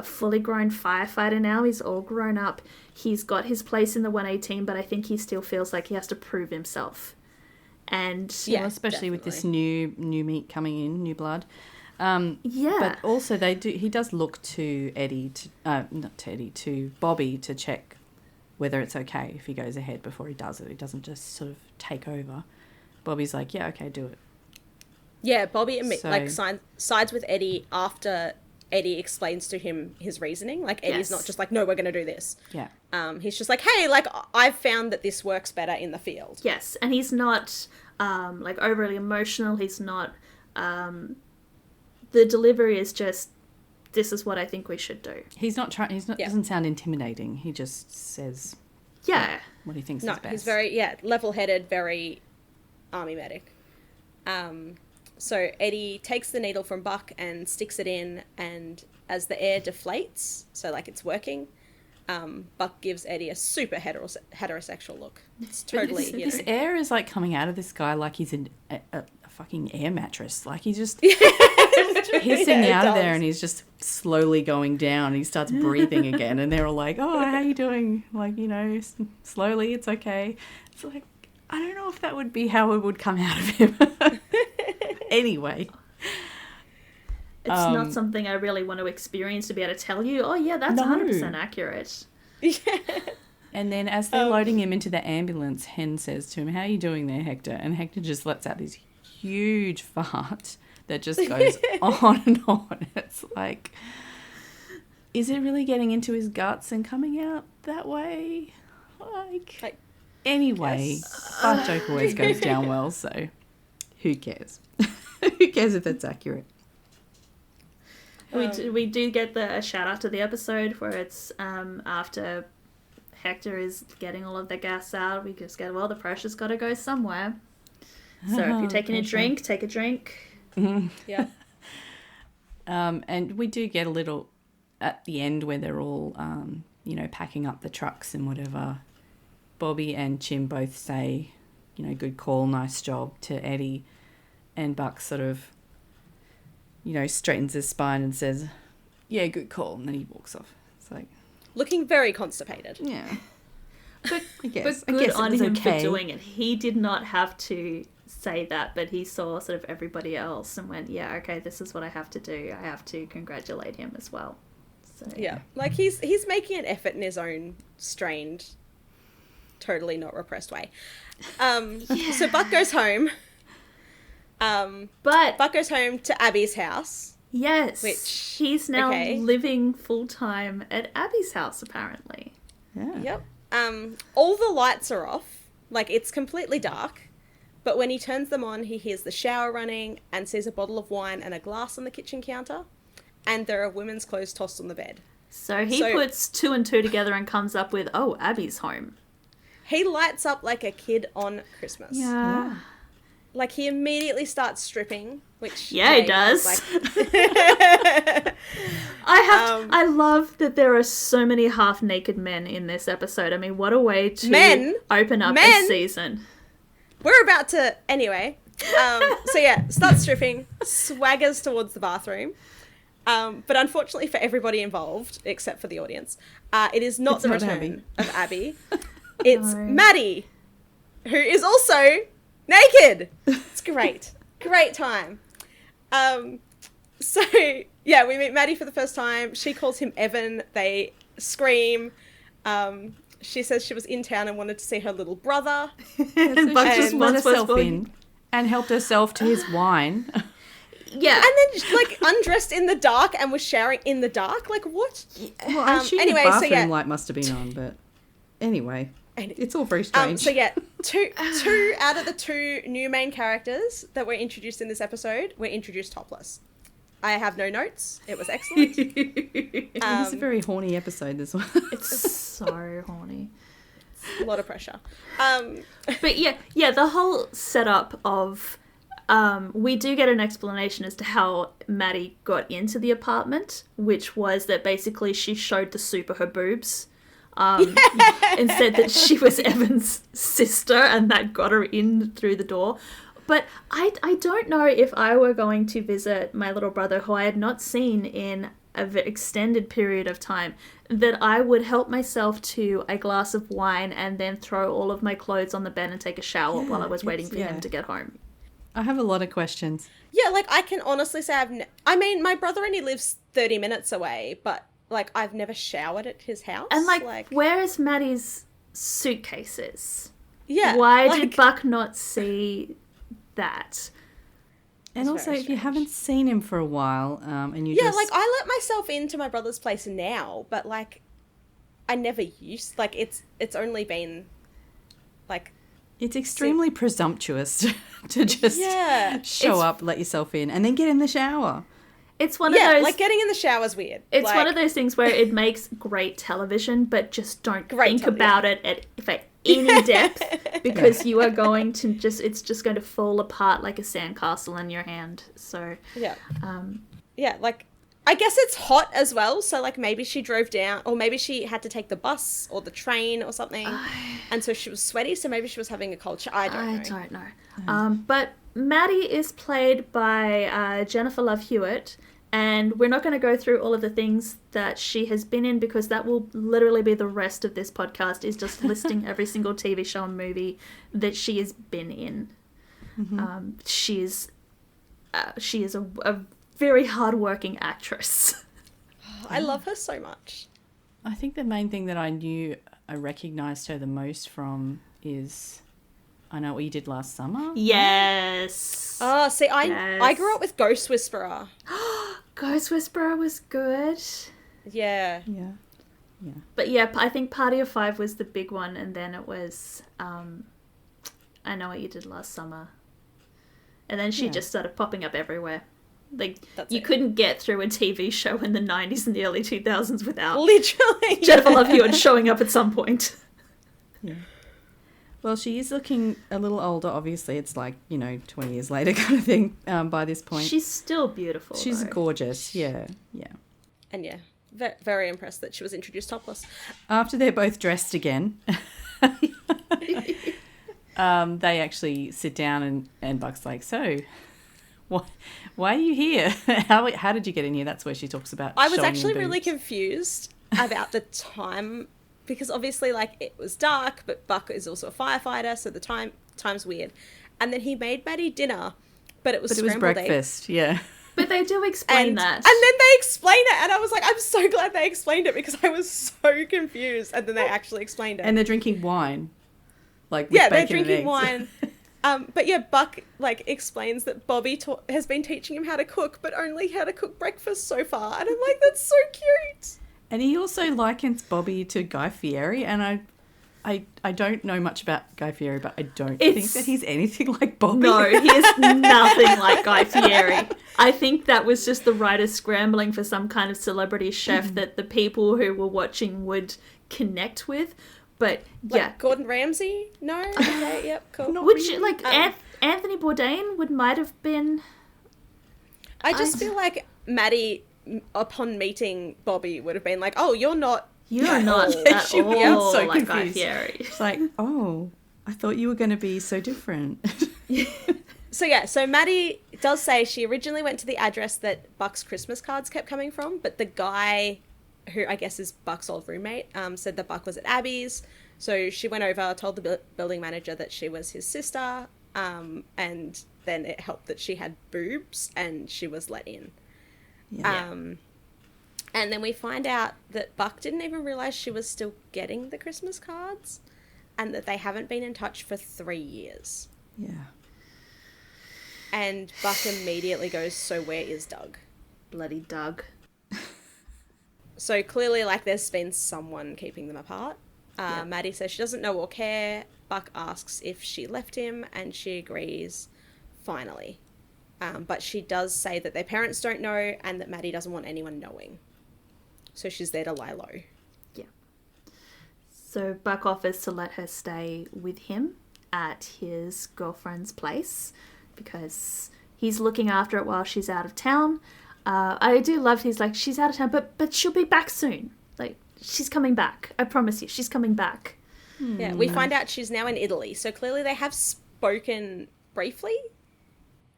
fully grown firefighter now. He's all grown up. He's got his place in the 118, but I think he still feels like he has to prove himself. And Yeah, well, especially with this new meat coming in, new blood. yeah. But also he does look to Eddie, to Bobby to check whether it's okay if he goes ahead before he does it. He doesn't just sort of take over. Bobby's like, yeah, okay, do it. Yeah, Bobby sides with Eddie after Eddie explains to him his reasoning. Like, Eddie's not just like, no, we're going to do this. Yeah. He's just like, hey, like, I've found that this works better in the field. Yes, and he's not like overly emotional. He's not. The delivery is just, this is what I think we should do. He's not trying. Doesn't sound intimidating. He just says, Yeah. what he thinks No, is best. he's very, level-headed, very army medic. So Eddie takes the needle from Buck and sticks it in, and as the air deflates, so like it's working, Buck gives Eddie a super heterosexual look. It's totally, This air is like coming out of this guy like he's in a fucking air mattress. Like he's just he's sitting out of there and he's just slowly going down. He starts breathing again, and they're all like, "Oh, how you doing?" Like, you know, slowly, it's okay. It's like, I don't know if that would be how it would come out of him. Anyway. It's not something I really want to experience to be able to tell you, oh yeah, that's No. 100% accurate. Yeah. And then as they're loading him into the ambulance, Hen says to him, "How are you doing there, Hector?" And Hector just lets out this huge fart that just goes on and on. It's like, is it really getting into his guts and coming out that way? Like anyway, fart joke always goes down well, so who cares? Who cares if that's accurate? We do get a shout out to the episode where it's after Hector is getting all of the gas out. We just get, well, the pressure's got to go somewhere. So if you're taking a drink, take a drink. Yeah. And we do get a little at the end where they're all, packing up the trucks and whatever. Bobby and Chim both say, good call, nice job to Eddie. And Buck sort of, straightens his spine and says, yeah, good call. And then he walks off. It's like, Looking very constipated. Yeah. But, I guess good on him okay. for doing it. He did not have to say that, but he saw sort of everybody else and went, yeah, okay, this is what I have to do. I have to congratulate him as well. So Yeah. Like he's making an effort in his own strained, totally not repressed way. So Buck goes home. But Buck goes home to Abby's house. yes, Which- he's now okay. living full time at Abby's house apparently. Yeah. Yep. All the lights are off. Like, it's completely dark. But when he turns them on, he hears the shower running and sees a bottle of wine and a glass on the kitchen counter. And there are women's clothes tossed on the bed. So he puts 2 and 2 together and comes up with, oh, Abby's home. He lights up like a kid on Christmas. Yeah. Like, he immediately starts stripping, which... Yeah, he does. I love that there are so many half-naked men in this episode. I mean, what a way to open up a season. We're about to... Anyway. So, yeah, starts stripping, swaggers towards the bathroom. But unfortunately for everybody involved, except for the audience, it is not the return of Abby. It's Maddie, who is also naked. It's great. Great time. So, yeah, we meet Maddie for the first time. She calls him Evan. They scream. She says she was in town and wanted to see her little brother. And Buck just and- let herself in and helped herself to his wine. Yeah. And then, like, undressed in the dark and was showering in the dark. Like, what? Well, I assume anyway, the so bathroom yeah. light must have been on, but anyway, it's all very strange. So yeah, two out of the 2 new main characters that were introduced in this episode were introduced topless. I have no notes. It was excellent. It was a very horny episode, this one. It's so horny. A lot of pressure. But yeah, the whole setup of... we do get an explanation as to how Maddie got into the apartment, which was that basically she showed the super her boobs and said that she was Evan's sister and that got her in through the door. But I don't know if I were going to visit my little brother, who I had not seen in an extended period of time, that I would help myself to a glass of wine and then throw all of my clothes on the bed and take a shower while I was waiting for him to get home. I have a lot of questions. Yeah, like, I can honestly say I mean, my brother only lives 30 minutes away, but, like, I've never showered at his house. And, like where is Maddie's suitcases? Yeah. Why did Buck not see that? And It's also, very if you strange. haven't seen him for a while, and you Yeah, just... like, I let myself into my brother's place now, but, like, I never used... Like, it's only been, like... It's extremely presumptuous to just show up, let yourself in, and then get in the shower. It's one of those... like, getting in the shower's weird. It's like, one of those things where it makes great television, but just don't Great think about it for any depth, because you are going to it's just going to fall apart like a sandcastle in your hand. So, Yeah. Yeah, like, I guess it's hot as well, so, like, maybe she drove down, or maybe she had to take the bus or the train or something, and so she was sweaty, so maybe she was having a cold shower. I don't know. But Maddie is played by Jennifer Love Hewitt, and we're not going to go through all of the things that she has been in, because that will literally be the rest of this podcast, is just listing every single TV show and movie that she has been in. Mm-hmm. She is a very hardworking actress. I love her so much. I think the main thing that I recognised her the most from is I Know What You Did Last Summer. Yes. Oh, see, I Yes. grew up with Ghost Whisperer. Ghost Whisperer was good. Yeah. Yeah. But yeah, I think Party of Five was the big one, and then it was I Know What You Did Last Summer. And then she just started popping up everywhere. Like, That's you it. couldn't get through a TV show in the 90s and the early 2000s without Literally. Jennifer Love Hewitt showing up at some point. Yeah. Well, she is looking a little older, obviously. It's like, 20 years later kind of thing by this point. She's still beautiful, She's though. gorgeous, yeah. And yeah, very impressed that she was introduced topless. After they're both dressed again, they actually sit down and Buck's like, so, why are you here? How did you get in here? That's where she talks about I was showing actually him really boobs. confused about the time, because obviously, like, it was dark, but Buck is also a firefighter, so the time's weird. And then he made Maddie dinner, but it was scrambled breakfast, yeah. But they do explain and, that. And then they explain it, and I was like, I'm so glad they explained it, because I was so confused, and then they actually explained it. And they're drinking wine. Like, with yeah, they're bacon and drinking eggs. wine. But yeah, Buck, like, explains that Bobby has been teaching him how to cook, but only how to cook breakfast so far. And I'm like, that's so cute. And he also likens Bobby to Guy Fieri, and I don't know much about Guy Fieri, but I don't think that he's anything like Bobby. No, he is nothing like Guy Fieri. I think that was just the writers scrambling for some kind of celebrity chef that the people who were watching would connect with. But Like yeah, Gordon Ramsay? No? Okay, yep, cool. Not which really. like Anthony Bourdain might have been. I just feel like Maddie, upon meeting Bobby, would have been like, oh, you're not... You're not all. at She would be all so like Guy confused. Fieri. It's like, oh, I thought you were going to be so different. So Maddie does say she originally went to the address that Buck's Christmas cards kept coming from, but the guy, who I guess is Buck's old roommate, said that Buck was at Abby's. So she went over, told the building manager that she was his sister, and then it helped that she had boobs and she was let in. Yeah. And then we find out that Buck didn't even realise she was still getting the Christmas cards, and that they haven't been in touch for 3 years. Yeah. And Buck immediately goes, so where is Doug? Bloody Doug. So clearly, like, there's been someone keeping them apart. Maddie says she doesn't know or care. Buck asks if she left him, and she agrees, finally. But she does say that their parents don't know, and that Maddie doesn't want anyone knowing. So she's there to lie low. Yeah. So Buck offers to let her stay with him at his girlfriend's place because he's looking after it while she's out of town. I do love he's like, she's out of town, but she'll be back soon. Like, she's coming back. I promise you, she's coming back. Yeah, we find out she's now in Italy. So clearly they have spoken briefly.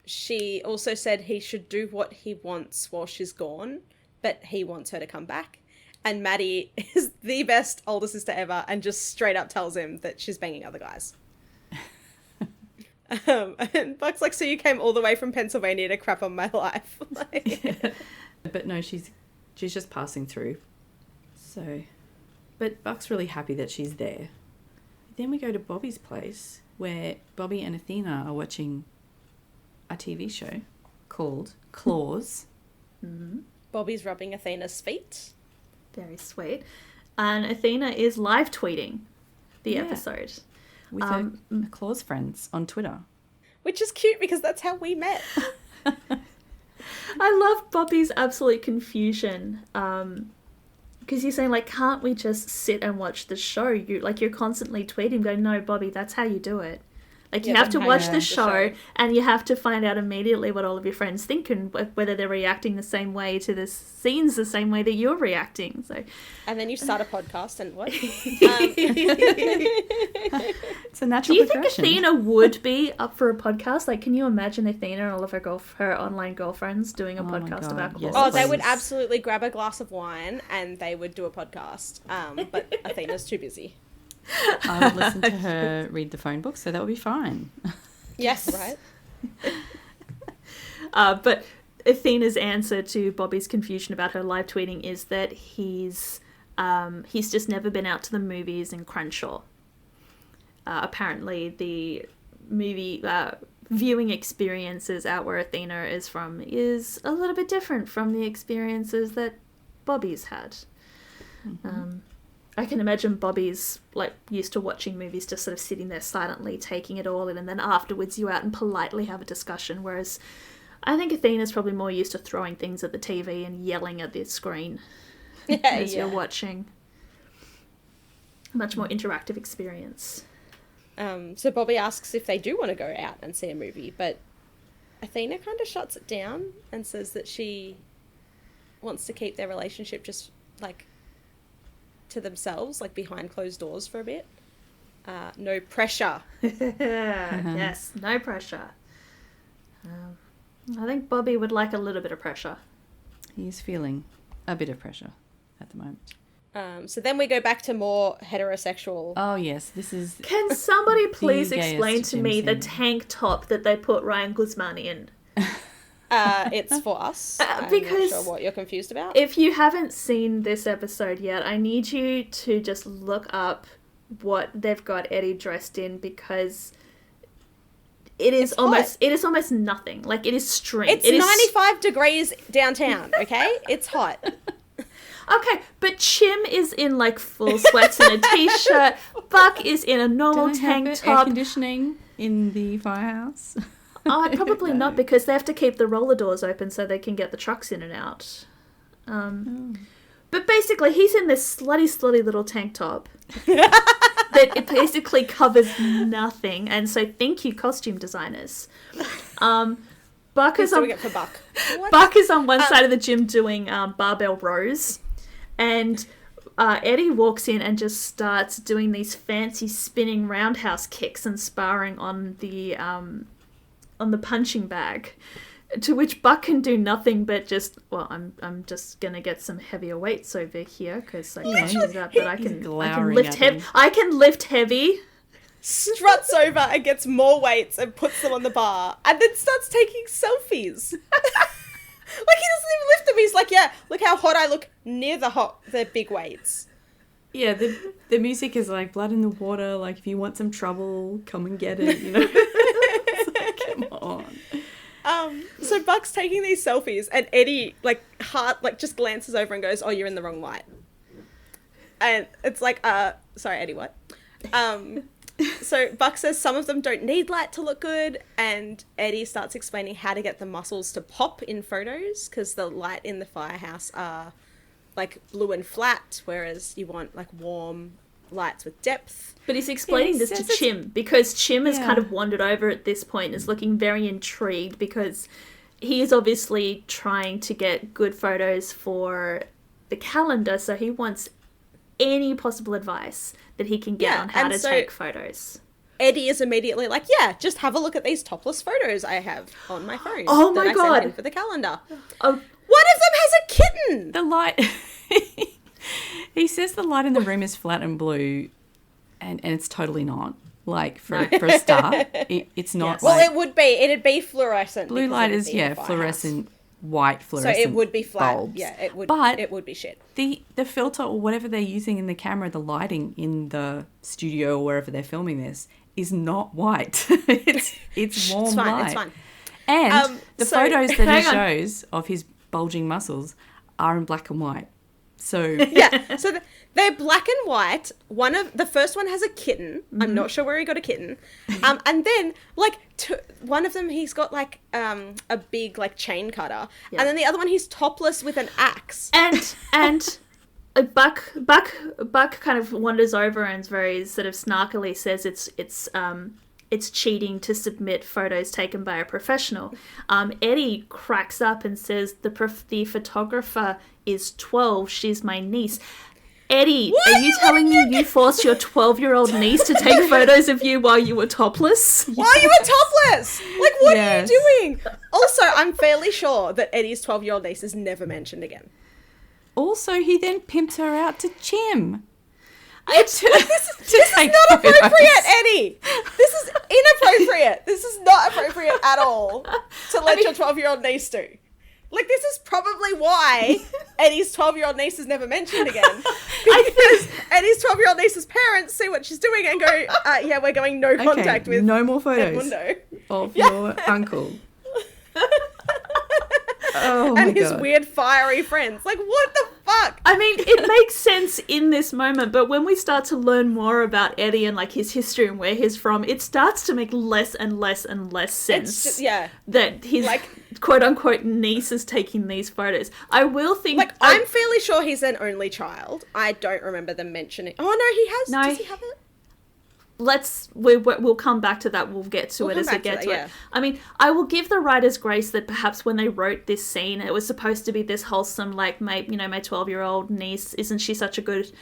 She also said he should do what he wants while she's gone, but he wants her to come back. And Maddie is the best older sister ever and just straight up tells him that she's banging other guys. And Buck's like, so you came all the way from Pennsylvania to crap on my life. Like, But no, she's just passing through. So, but Buck's really happy that she's there. Then we go to Bobby's place where Bobby and Athena are watching a TV show called Claws. Bobby's rubbing Athena's feet. Very sweet. And Athena is live tweeting the Yeah. episode. With her Claws friends on Twitter. Which is cute because that's how we met. I love Bobby's absolute confusion. Because he's saying, like, can't we just sit and watch the show? You're constantly tweeting, going, no, Bobby, that's how you do it. Like, you Yeah, have to that's watch how the you show, and you have to find out immediately what all of your friends think and whether they're reacting the same way to the scenes the same way that you're reacting. So, And then you start a podcast and what? It's a natural do you think progression. Athena would be up for a podcast? Like, can you imagine Athena and all of her online girlfriends doing a Oh my podcast God, about yes, claws? Oh, they would Please. absolutely grab a glass of wine and they would do a podcast. But Athena's too busy. I would listen to her read the phone book, so that would be fine. Yes, right? But Athena's answer to Bobby's confusion about her live tweeting is that he's just never been out to the movies in Crenshaw. Apparently, the movie viewing experiences out where Athena is from is a little bit different from the experiences that Bobby's had. Mm-hmm. I can imagine Bobby's like used to watching movies, just sort of sitting there silently taking it all in, and then afterwards you out and politely have a discussion, whereas I think Athena's probably more used to throwing things at the TV and yelling at the screen as you're watching. Much more interactive experience. So Bobby asks if they do want to go out and see a movie, but Athena kind of shuts it down and says that she wants to keep their relationship just, like, to themselves, like, behind closed doors for a bit. No pressure. Yes, no pressure. I think Bobby would like a little bit of pressure. He's feeling a bit of pressure at the moment. So then we go back to more heterosexual. Oh, yes, this is... Can somebody please the explain gayest to me the Jim tank top that they put Ryan Guzman in? It's for us. Because I'm not sure what you're confused about. If you haven't seen this episode yet, I need you to just look up what they've got Eddie dressed in, because it is almost nothing. Like, it is string. It's 95 degrees downtown, okay? It's hot. Okay, but Chim is in like full sweats and a t-shirt. Buck is in a normal tank top. Air conditioning in the firehouse? Probably not, because they have to keep the roller doors open so they can get the trucks in and out. But basically, he's in this slutty little tank top that it basically covers nothing. And so, thank you, costume designers. Buck is on Buck is on one side of the gym doing barbell rows. And Eddie walks in and just starts doing these fancy spinning roundhouse kicks and sparring on the punching bag, to which Buck can do nothing but just, well, I'm just gonna get some heavier weights over here because I can't do that, but I can lift heavy. Struts over and gets more weights and puts them on the bar, and then starts taking selfies. Like, he doesn't even lift them. He's like, yeah, look how hot I look near the big weights. Yeah, the music is like blood in the water. Like, if you want some trouble, come and get it, you know? It's like, come on. So Buck's taking these selfies, and Eddie, just glances over and goes, oh, you're in the wrong light. And it's like, sorry, Eddie, what? So Buck says some of them don't need light to look good, and Eddie starts explaining how to get the muscles to pop in photos, because the light in the firehouse are like blue and flat, whereas you want like warm lights with depth. But he's explaining this to Chim, because Chim has kind of wandered over at this point and is looking very intrigued, because he is obviously trying to get good photos for the calendar, so he wants any possible advice that he can get on how to take photos. Eddie is immediately like, yeah, just have a look at these topless photos I have on my phone. Oh my God. I sent in for the calendar. One of them has a kitten. The light... He says the light in the room is flat and blue, and it's totally not. Like, for a start, it's not. Yes. Well, it would be. It'd be fluorescent. Blue light is, fluorescent, white fluorescent. So it would be flat. Bulbs. Yeah, it would. But it would be shit. The filter or whatever they're using in the camera, the lighting in the studio or wherever they're filming this is not white. it's warm light. It's fine. And the photos that he shows of his bulging muscles are in black and white. So yeah, so they're black and white. The first one has a kitten. Mm-hmm. I'm not sure where he got a kitten. And then one of them he's got like a big like chain cutter, and then the other one he's topless with an axe. And Buck kind of wanders over and very sort of snarkily says it's cheating to submit photos taken by a professional. Eddie cracks up and says the photographer is 12. She's my niece. Eddie, are you telling me you forced your 12-year-old niece to take photos of you while you were topless? While you were topless? Like, what are you doing? Also, I'm fairly sure that Eddie's 12-year-old niece is never mentioned again. Also, he then pimps her out to Chim. This is not appropriate, Eddie. This is inappropriate. This is not appropriate at all to let your 12-year-old niece do. Like, this is probably why Eddie's 12-year-old niece is never mentioned again. Because Eddie's 12-year-old niece's parents see what she's doing and go, yeah, we're going no contact with no more photos Edmundo. of your uncle. Oh my And his God. weird fiery friends. Like, what the fuck? I mean, it makes sense in this moment, but when we start to learn more about Eddie and like his history and where he's from, it starts to make less and less and less sense. It's just, yeah. That his quote unquote niece is taking these photos. I will think Like, I'm fairly sure he's an only child. I don't remember them mentioning. Oh no, he has. No, Does he have it? We'll come back to that. We'll get to it as we get to it. I mean, I will give the writers grace that perhaps when they wrote this scene, it was supposed to be this wholesome, like, my 12-year-old niece, isn't she such a good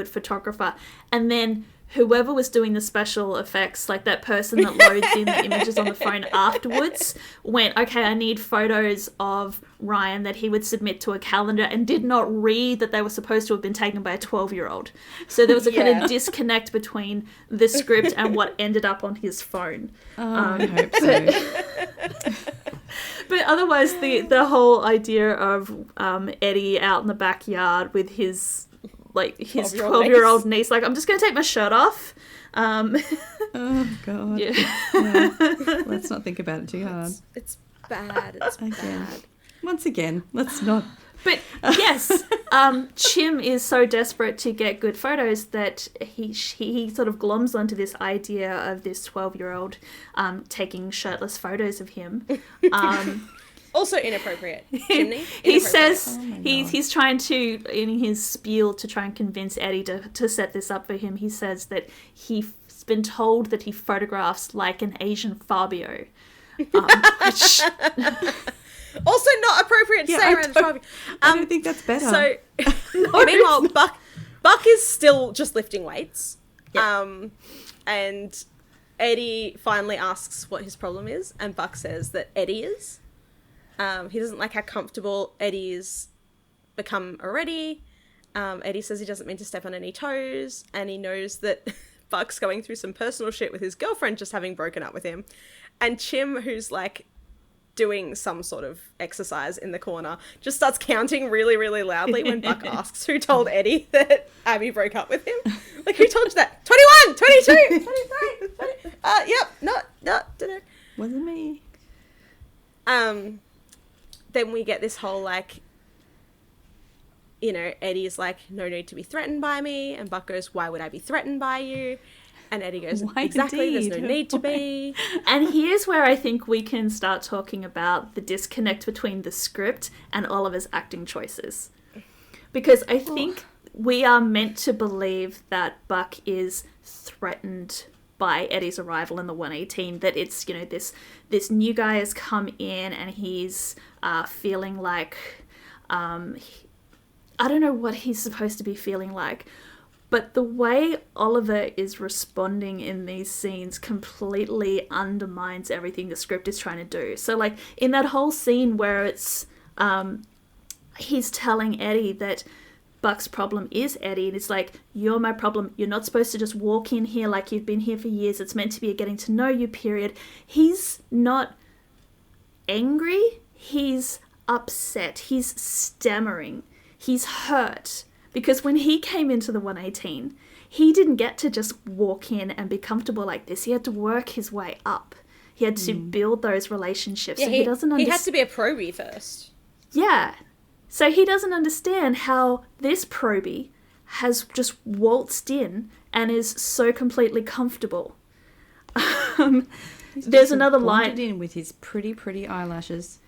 photographer? And then whoever was doing the special effects, like that person that loads in the images on the phone afterwards, went, okay, I need photos of Ryan that he would submit to a calendar, and did not read that they were supposed to have been taken by a 12-year-old. So there was a kind of disconnect between the script and what ended up on his phone. I hope so. But otherwise, the whole idea of Eddie out in the backyard with his 12-year-old niece, like, I'm just going to take my shirt off. Oh, God. Yeah. Let's not think about it too hard. It's bad. It's bad. Once again, let's not. But yes, Chim is so desperate to get good photos that he sort of gloms onto this idea of this 12-year-old taking shirtless photos of him. Also inappropriate. Chimney. He says he's trying to, in his spiel, to try and convince Eddie to set this up for him. He says that he's been told that he photographs like an Asian Fabio. Which... Also not appropriate to say around the Fabio. I don't think that's better. So, meanwhile, Buck is still just lifting weights. Yep. And Eddie finally asks what his problem is, and Buck says that Eddie is. He doesn't like how comfortable Eddie's become already. Eddie says he doesn't mean to step on any toes, and he knows that Buck's going through some personal shit with his girlfriend just having broken up with him. And Chim, who's like doing some sort of exercise in the corner, just starts counting really, really loudly when Buck asks who told Eddie that Abby broke up with him. Like, who told you that? 21, 22, 23, 20. Yep, no, Wasn't me. Then we get this whole, like, Eddie's like, no need to be threatened by me. And Buck goes, why would I be threatened by you? And Eddie goes, why exactly, indeed? there's no need to be. And here's where I think we can start talking about the disconnect between the script and Oliver's acting choices. Because I think we are meant to believe that Buck is threatened by Eddie's arrival in the 118, that it's, this new guy has come in and he's feeling like, I don't know what he's supposed to be feeling like, but the way Oliver is responding in these scenes completely undermines everything the script is trying to do. So, like, in that whole scene where it's, he's telling Eddie that Buck's problem is Eddie, and it's like, you're my problem. You're not supposed to just walk in here like you've been here for years. It's meant to be a getting to know you period. He's not angry. He's upset. He's stammering. He's hurt. Because when he came into the 118, he didn't get to just walk in and be comfortable like this. He had to work his way up. He had to build those relationships. Yeah, so he doesn't understand. He had to be a probie first. Yeah. So he doesn't understand how this probie has just waltzed in and is so completely comfortable. There's another line in with his pretty eyelashes.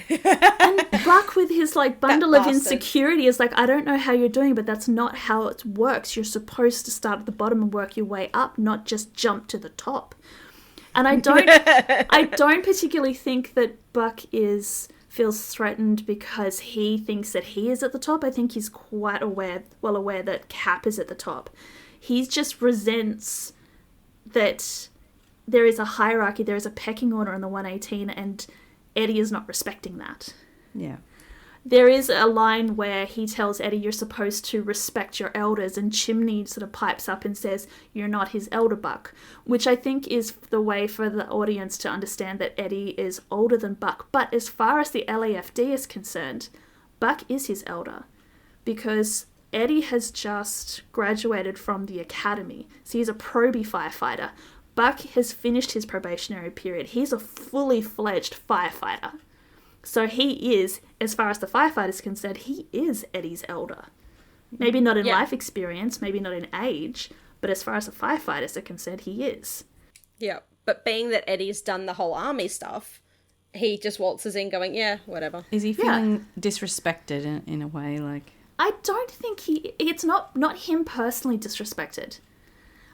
And Buck with his like bundle of bastard. insecurity is like, I don't know how you're doing, but that's not how it works. You're supposed to start at the bottom and work your way up, not just jump to the top. And I don't particularly think that Buck feels threatened because he thinks that he is at the top. I think he's quite well aware that Cap is at the top. He just resents that there is a hierarchy, there is a pecking order in the 118, and Eddie is not respecting that. Yeah. there is a line where he tells Eddie, you're supposed to respect your elders, and Chimney sort of pipes up and says, you're not his elder, Buck, which I think is the way for the audience to understand that Eddie is older than Buck. But as far as the LAFD is concerned, Buck is his elder, because Eddie has just graduated from the academy, so he's a probie firefighter. Buck has finished his probationary period. He's a fully fledged firefighter. So he is, as far as the firefighter is concerned, he is Eddie's elder. Maybe not in life experience, maybe not in age, but as far as the firefighters are concerned, he is. Yeah, but being that Eddie's done the whole army stuff, he just waltzes in going, yeah, whatever. Is he feeling disrespected in a way? Like, I don't think it's not him personally disrespected.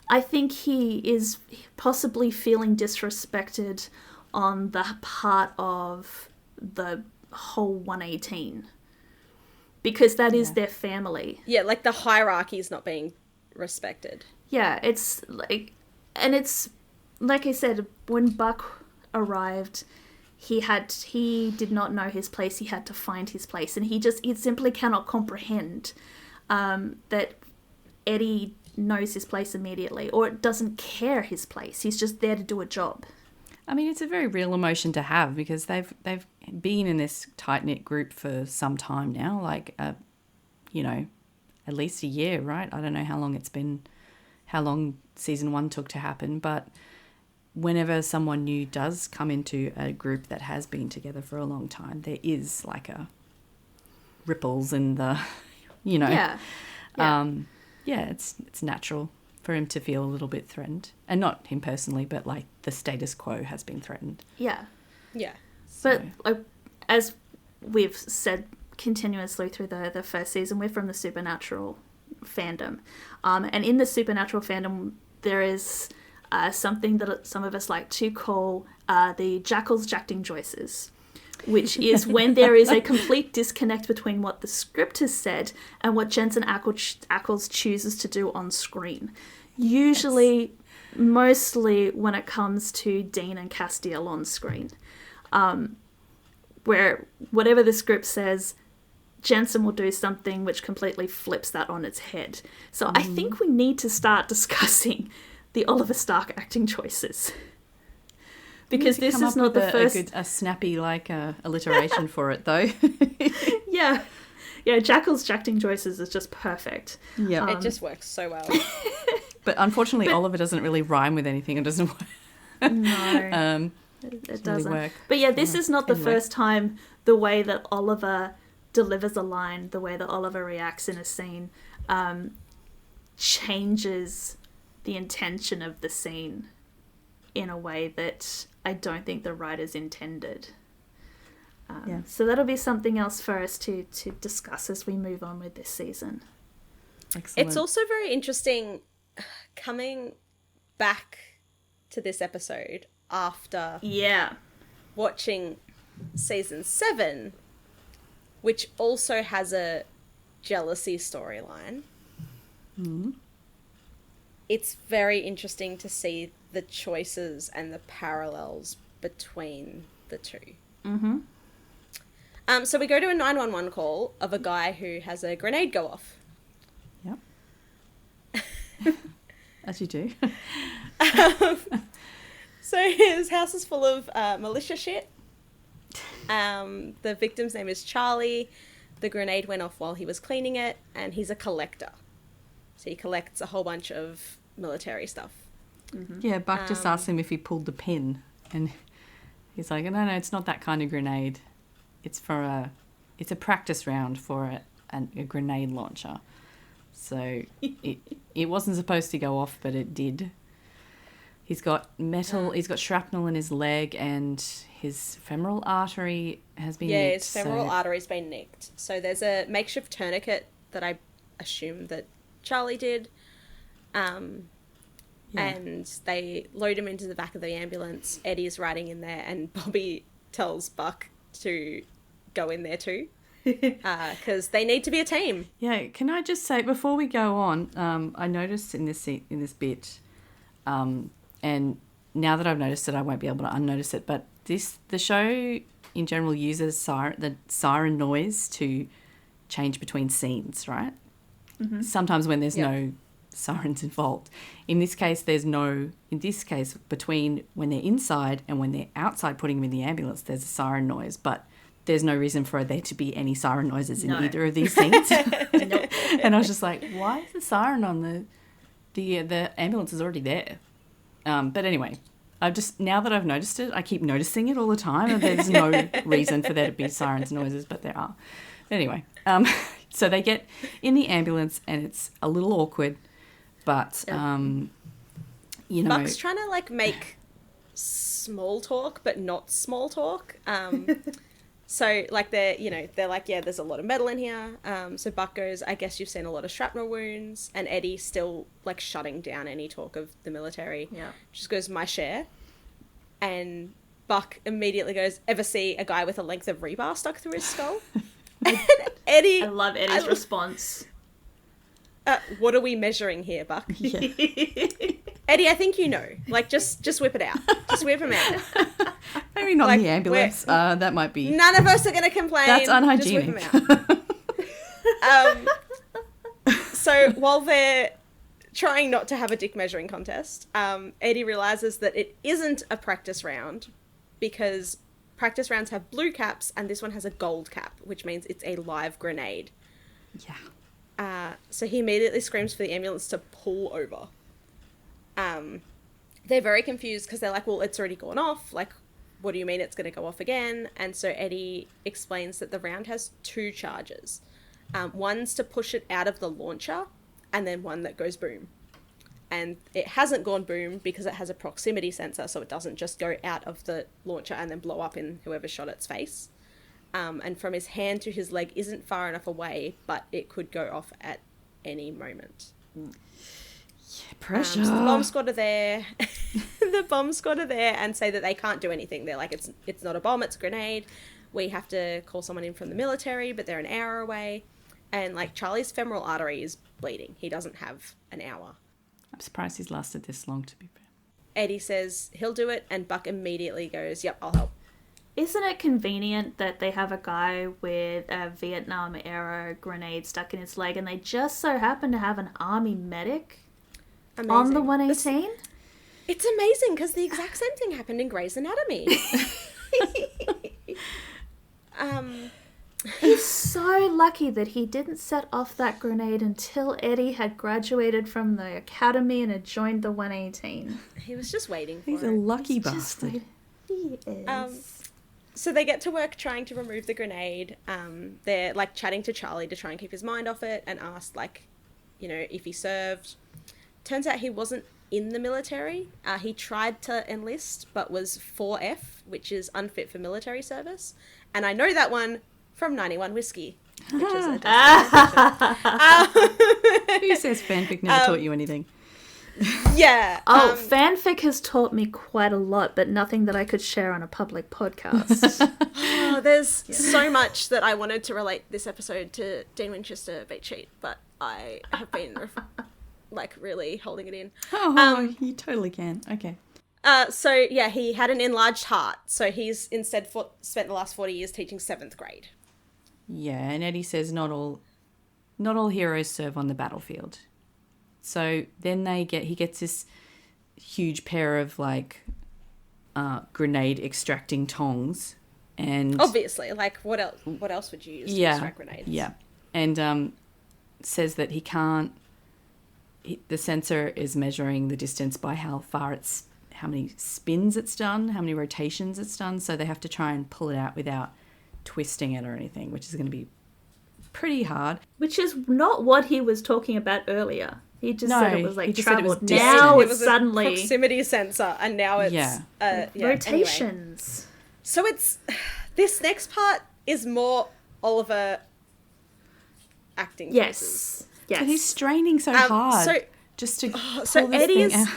I think he is possibly feeling disrespected on the part of the whole 118, because that is their family. Yeah, like the hierarchy is not being respected. Yeah, it's like, and it's like I said, when Buck arrived, he did not know his place. He had to find his place, and he simply cannot comprehend that Eddie knows his place immediately, or doesn't care his place. He's just there to do a job. I mean, it's a very real emotion to have, because they've been in this tight-knit group for some time now, like, you know, at least a year, right? I don't know how long season 1 took to happen, but whenever someone new does come into a group that has been together for a long time, there is like a ripples in the, you know. It's natural for him to feel a little bit threatened. And not him personally, but like the status quo has been threatened. Yeah. Yeah. But like, as we've said continuously through the first season, we're from the Supernatural fandom. And in the Supernatural fandom, there is something that some of us like to call the Jackals Jacting Joyces, which is when there is a complete disconnect between what the script has said and what Jensen Ackles chooses to do on screen. Usually, mostly when it comes to Dean and Castiel on screen. Where whatever the script says, Jensen will do something which completely flips that on its head. So I think we need to start discussing the Oliver Stark acting choices. Because this is not the first... a snappy, like, alliteration for it, though. Yeah. Yeah, Jackal's acting choices is just perfect. Yeah, it just works so well. But unfortunately, Oliver doesn't really rhyme with anything. It doesn't work. No, it doesn't. Really work. But yeah, this is not the first time the way that Oliver delivers a line, the way that Oliver reacts in a scene, changes the intention of the scene in a way that I don't think the writers intended. So that'll be something else for us to discuss as we move on with this season. Excellent. It's also very interesting coming back to this episode after watching season 7, which also has a jealousy storyline. Mm-hmm. It's very interesting to see the choices and the parallels between the two. Mm-hmm. So we go to a 911 call of a guy who has a grenade go off. Yep. As you do. So his house is full of militia shit. The victim's name is Charlie. The grenade went off while he was cleaning it, and he's a collector. So he collects a whole bunch of military stuff. Mm-hmm. Yeah, Buck just asked him if he pulled the pin, and he's like, no, it's not that kind of grenade. It's a practice round for a grenade launcher. So it wasn't supposed to go off, but it did. He's got he's got shrapnel in his leg, and his femoral artery has been nicked. Yeah, his femoral artery's been nicked. So there's a makeshift tourniquet that I assume that Charlie did. And they load him into the back of the ambulance. Eddie's riding in there, and Bobby tells Buck to go in there too, because they need to be a team. Yeah, can I just say before we go on, I noticed in this bit, and now that I've noticed it, I won't be able to unnotice it. But the show in general uses the siren noise to change between scenes, right? Mm-hmm. Sometimes when there's no sirens involved. In this case, between when they're inside and when they're outside putting them in the ambulance, there's a siren noise, but there's no reason for there to be any siren noises in either of these scenes. Nope. And I was just like, why is the siren on the ambulance is already there? But anyway, now that I've noticed it, I keep noticing it all the time. And there's no reason for there to be sirens noises, but there are. Anyway, so they get in the ambulance and it's a little awkward, but, you know. Buck's trying to, like, make small talk, but not small talk. So, like, they're like, yeah, there's a lot of metal in here. So Buck goes, I guess you've seen a lot of shrapnel wounds. And Eddie, still, like, shutting down any talk of the military, just goes, my share. And Buck immediately goes, ever see a guy with a length of rebar stuck through his skull? And Eddie... I love Eddie's response. What are we measuring here, Buck? Yeah. Eddie, I think you know. Like, just whip it out. Just whip him out. Maybe not in the ambulance. That might be... None of us are going to complain. That's unhygienic. Just whip him out. So while they're trying not to have a dick measuring contest, Eddie realizes that it isn't a practice round because practice rounds have blue caps and this one has a gold cap, which means it's a live grenade. Yeah. So he immediately screams for the ambulance to pull over. They're very confused because they're like, well, it's already gone off. Like, what do you mean it's going to go off again? And so Eddie explains that the round has 2 charges. One's to push it out of the launcher and then one that goes boom. And it hasn't gone boom because it has a proximity sensor, so it doesn't just go out of the launcher and then blow up in whoever shot its face. And from his hand to his leg isn't far enough away, but it could go off at any moment. Yeah, pressure. So the bomb squad are there. The bomb squad are there and say that they can't do anything. They're like, it's not a bomb, it's a grenade. We have to call someone in from the military, but they're an hour away. And, like, Charlie's femoral artery is bleeding. He doesn't have an hour. I'm surprised he's lasted this long, to be fair. Eddie says he'll do it, and Buck immediately goes, yep, I'll help. Isn't it convenient that they have a guy with a Vietnam-era grenade stuck in his leg and they just so happen to have an army medic on the 118? It's amazing, because the exact same thing happened in Grey's Anatomy. He's so lucky that he didn't set off that grenade until Eddie had graduated from the academy and had joined the 118. He was just waiting for He's it. a lucky bastard. He is. So they get to work trying to remove the grenade. They're, like, chatting to Charlie to try and keep his mind off it and ask, like, you know, if he served. Turns out he wasn't in the military. He tried to enlist, but was 4F, which is unfit for military service. And I know that one from 91 Whiskey, which is a Who says fanfic never taught you anything? Yeah. Fanfic has taught me quite a lot, but nothing that I could share on a public podcast. There's so much that I wanted to relate this episode to Dean Winchester beat sheet, but I have been really holding it in. You totally can. Okay. So yeah, he had an enlarged heart, so he's instead spent the last 40 years teaching 7th grade. Yeah, and Eddie says not all heroes serve on the battlefield. So then he gets this huge pair of, like, grenade extracting tongs, and obviously, like, what else would you use to extract grenades? Yeah, and says that he can't. The sensor is measuring the distance by how many spins it's done, how many rotations it's done. So they have to try and pull it out without twisting it or anything, which is going to be pretty hard. Which is not what he was talking about earlier. He just said it was like travel. Now now it it's was suddenly a proximity sensor, and now it's rotations. Anyway. So it's this next part is more Oliver acting. Yes. So he's straining so hard just to pull this thing out.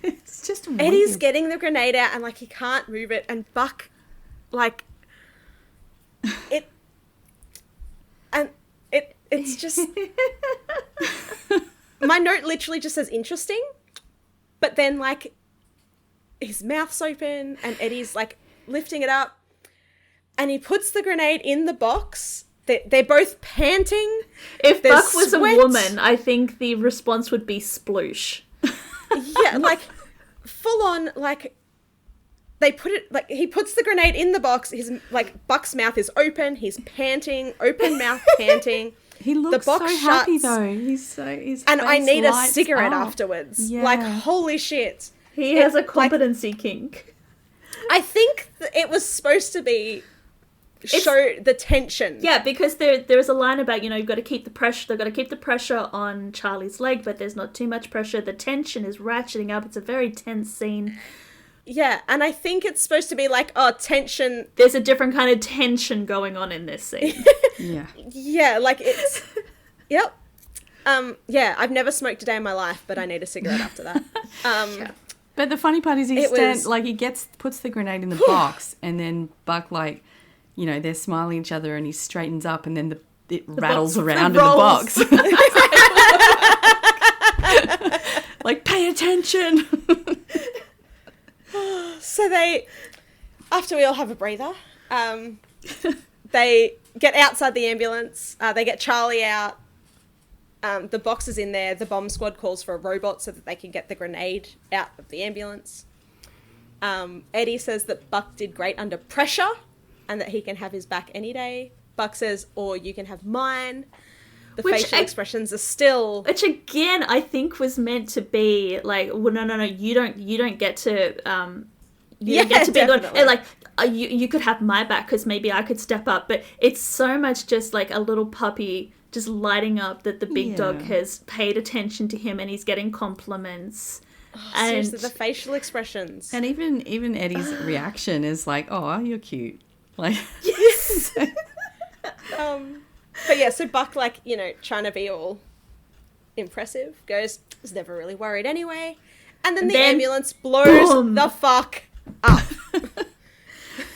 It's just weird. Eddie's getting the grenade out and, like, he can't move it, and Buck, like, it's just my note literally just says interesting, but then, like, his mouth's open and Eddie's, like, lifting it up, and he puts the grenade in the box. They're both panting. If There's Buck was sweat. a woman, I think the response would be sploosh. Yeah, like, full on, like, they put it, like, he puts the grenade in the box. His, like, Buck's mouth is open. He's panting, open mouth panting. He looks the box so happy shuts, though. His and I face need a lights cigarette up. afterwards. Yeah. Like, holy shit. He has a competency kink. I think it was supposed to be show the tension. Yeah, because there's a line about, you've got to keep the pressure. They've got to keep the pressure on Charlie's leg, but there's not too much pressure. The tension is ratcheting up. It's a very tense scene. Yeah, and I think it's supposed to be like, tension. There's a different kind of tension going on in this scene. Yeah. Yeah, like it's. Yep. Yeah, I've never smoked a day in my life, but I need a cigarette after that. Yeah. But the funny part is he puts the grenade in the box, and then Buck, like, they're smiling at each other, and he straightens up, and then it rattles around in the box. Like, pay attention. So after we all have a breather, they get outside the ambulance. They get Charlie out. The box is in there. The bomb squad calls for a robot so that they can get the grenade out of the ambulance. Eddie says that Buck did great under pressure and that he can have his back any day. Buck says, or you can have mine. The facial expressions are still... Which, again, I think was meant to be like, well, no, you don't get to... You don't get to be good. And, like, you could have my back because maybe I could step up. But it's so much just like a little puppy just lighting up that the big dog has paid attention to him and he's getting compliments. And seriously, the facial expressions. And even Eddie's reaction is like, oh, you're cute. Like, yes. But yeah, so Buck, like, trying to be all impressive, goes, was never really worried anyway. And then the ambulance blows the fuck up.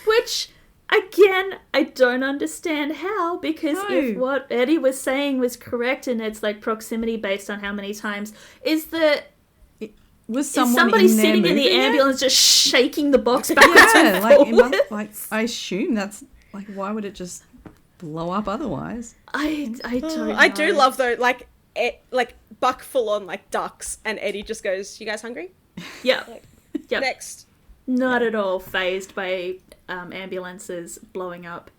Which, again, I don't understand how, because if what Eddie was saying was correct and it's like proximity based on how many times, is somebody sitting in the ambulance just shaking the box backwards and forwards? I assume that's, like, why would it just blow up otherwise? I don't know. I do love, though, like Buck full on, like, ducks, and Eddie just goes, you guys hungry? Yeah. Yep. Next. Not at all phased by ambulances blowing up.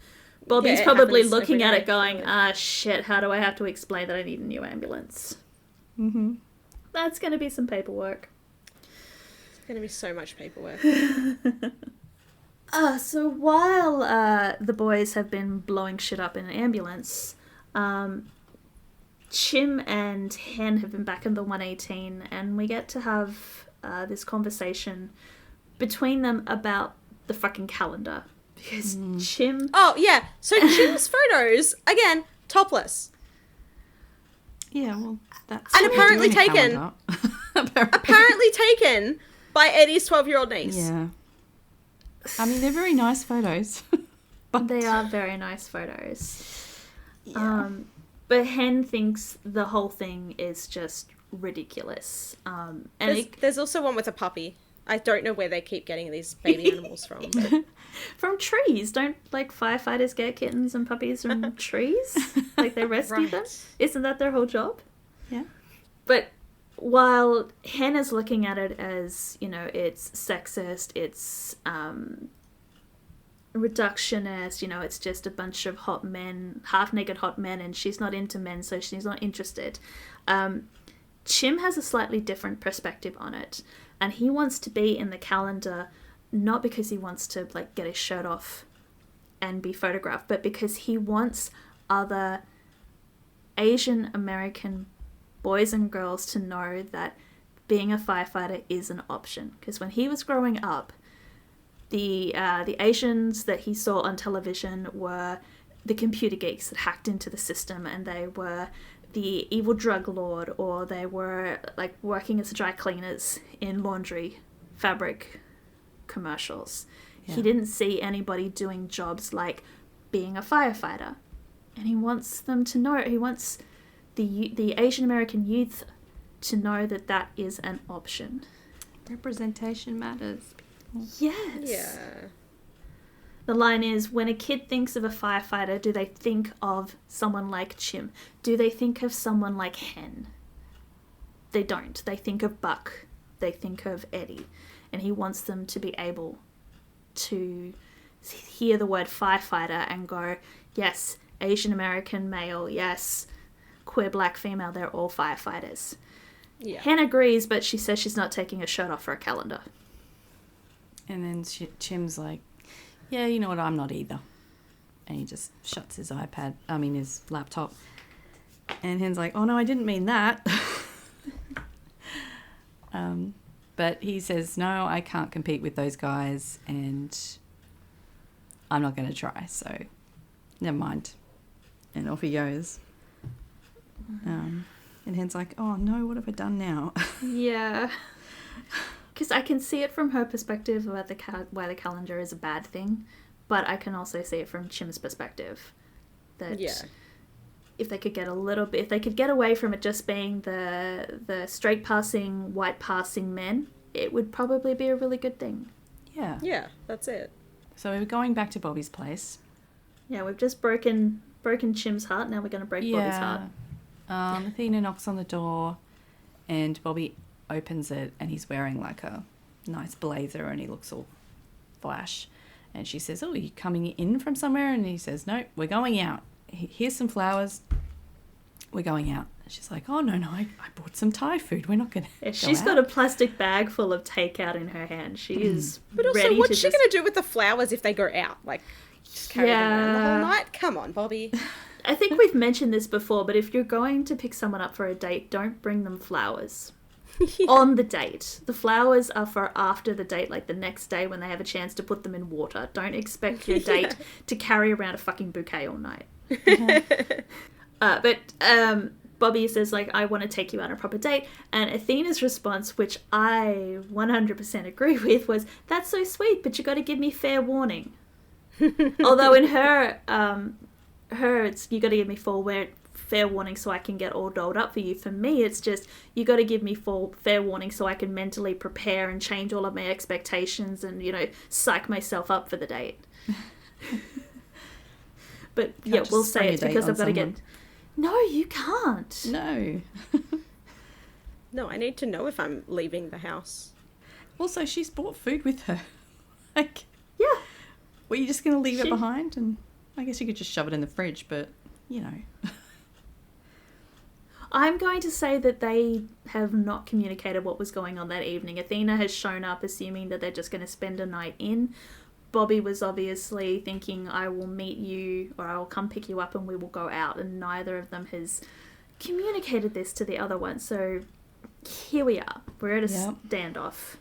Bobby's probably looking at it going, shit, how do I have to explain that I need a new ambulance? Mm-hmm. That's going to be some paperwork. It's going to be so much paperwork. So while the boys have been blowing shit up in an ambulance, Chim and Hen have been back in the 118, and we get to have this conversation between them about the fucking calendar. Because Chim... Oh, yeah. So Chim's photos, again, topless. Yeah, well, that's... And apparently taken... apparently taken by Eddie's 12-year-old niece. Yeah. I mean, they're very nice photos. But they are very nice photos. Yeah. But Hen thinks the whole thing is just ridiculous. And there's also one with a puppy. I don't know where they keep getting these baby animals from. But... From trees. Don't, like, firefighters get kittens and puppies from trees? Like, they rescue them? Isn't that their whole job? Yeah. But while Hen is looking at it as, it's sexist, it's reductionist, it's just a bunch of hot men, half-naked hot men, and she's not into men, so she's not interested. Chim has a slightly different perspective on it, and he wants to be in the calendar not because he wants to, like, get his shirt off and be photographed, but because he wants other Asian American boys and girls to know that being a firefighter is an option. Because when he was growing up, the Asians that he saw on television were the computer geeks that hacked into the system, and they were the evil drug lord, or they were, like, working as dry cleaners in laundry fabric commercials. Yeah. He didn't see anybody doing jobs like being a firefighter, and he wants them to know. He wants the Asian American youth to know that that is an option. Representation matters. Yes. Yeah. The line is, when a kid thinks of a firefighter, do they think of someone like Chim? Do they think of someone like Hen? They don't. They think of Buck. They think of Eddie. And he wants them to be able to hear the word firefighter and go, yes, Asian American male, yes, queer black female, they're all firefighters. Yeah. Hen agrees, but she says she's not taking a shirt off for a calendar. And then Chim's like, yeah, you know what, I'm not either. And he just shuts his his laptop. And Hen's like, oh no, I didn't mean that. But he says, no, I can't compete with those guys and I'm not going to try, so never mind. And off he goes. And Hen's like, oh no, what have I done now? Yeah. Because I can see it from her perspective about why the calendar is a bad thing, but I can also see it from Chim's perspective. That if they could get if they could get away from it just being the straight passing, white passing men, it would probably be a really good thing. Yeah. Yeah, that's it. So we were going back to Bobby's place. Yeah, we've just broken Chim's heart, now we're going to break Bobby's heart. Athena knocks on the door and Bobby opens it and he's wearing like a nice blazer and he looks all flash. And she says, oh, are you coming in from somewhere? And he says, no, we're going out. Here's some flowers. We're going out. And she's like, oh, no, I bought some Thai food. We're not going to She's got a plastic bag full of takeout in her hand. She is But also, ready what's she going to do with the flowers if they go out? Like, just carry them around the whole night? Come on, Bobby. I think we've mentioned this before, but if you're going to pick someone up for a date, don't bring them flowers. On the date. The flowers are for after the date, like the next day when they have a chance to put them in water. Don't expect your date to carry around a fucking bouquet all night. But Bobby says, like, I want to take you on a proper date. And Athena's response, which I 100% agree with, was, that's so sweet, but you got to give me fair warning. Although in her, it's, you got to give me fair warning so I can get all dolled up for you. For me, it's just, you got to give me fair warning so I can mentally prepare and change all of my expectations and, psych myself up for the date. But yeah, we'll say it's because I've got to get... No, you can't. No. No, I need to know if I'm leaving the house. Also, she's brought food with her. Like, yeah. Were you just going to leave it behind? And I guess you could just shove it in the fridge, but, I'm going to say that they have not communicated what was going on that evening. Athena has shown up assuming that they're just going to spend a night in. Bobby was obviously thinking, I will meet you or I will come pick you up and we will go out. And neither of them has communicated this to the other one. So here we are. We're at a standoff.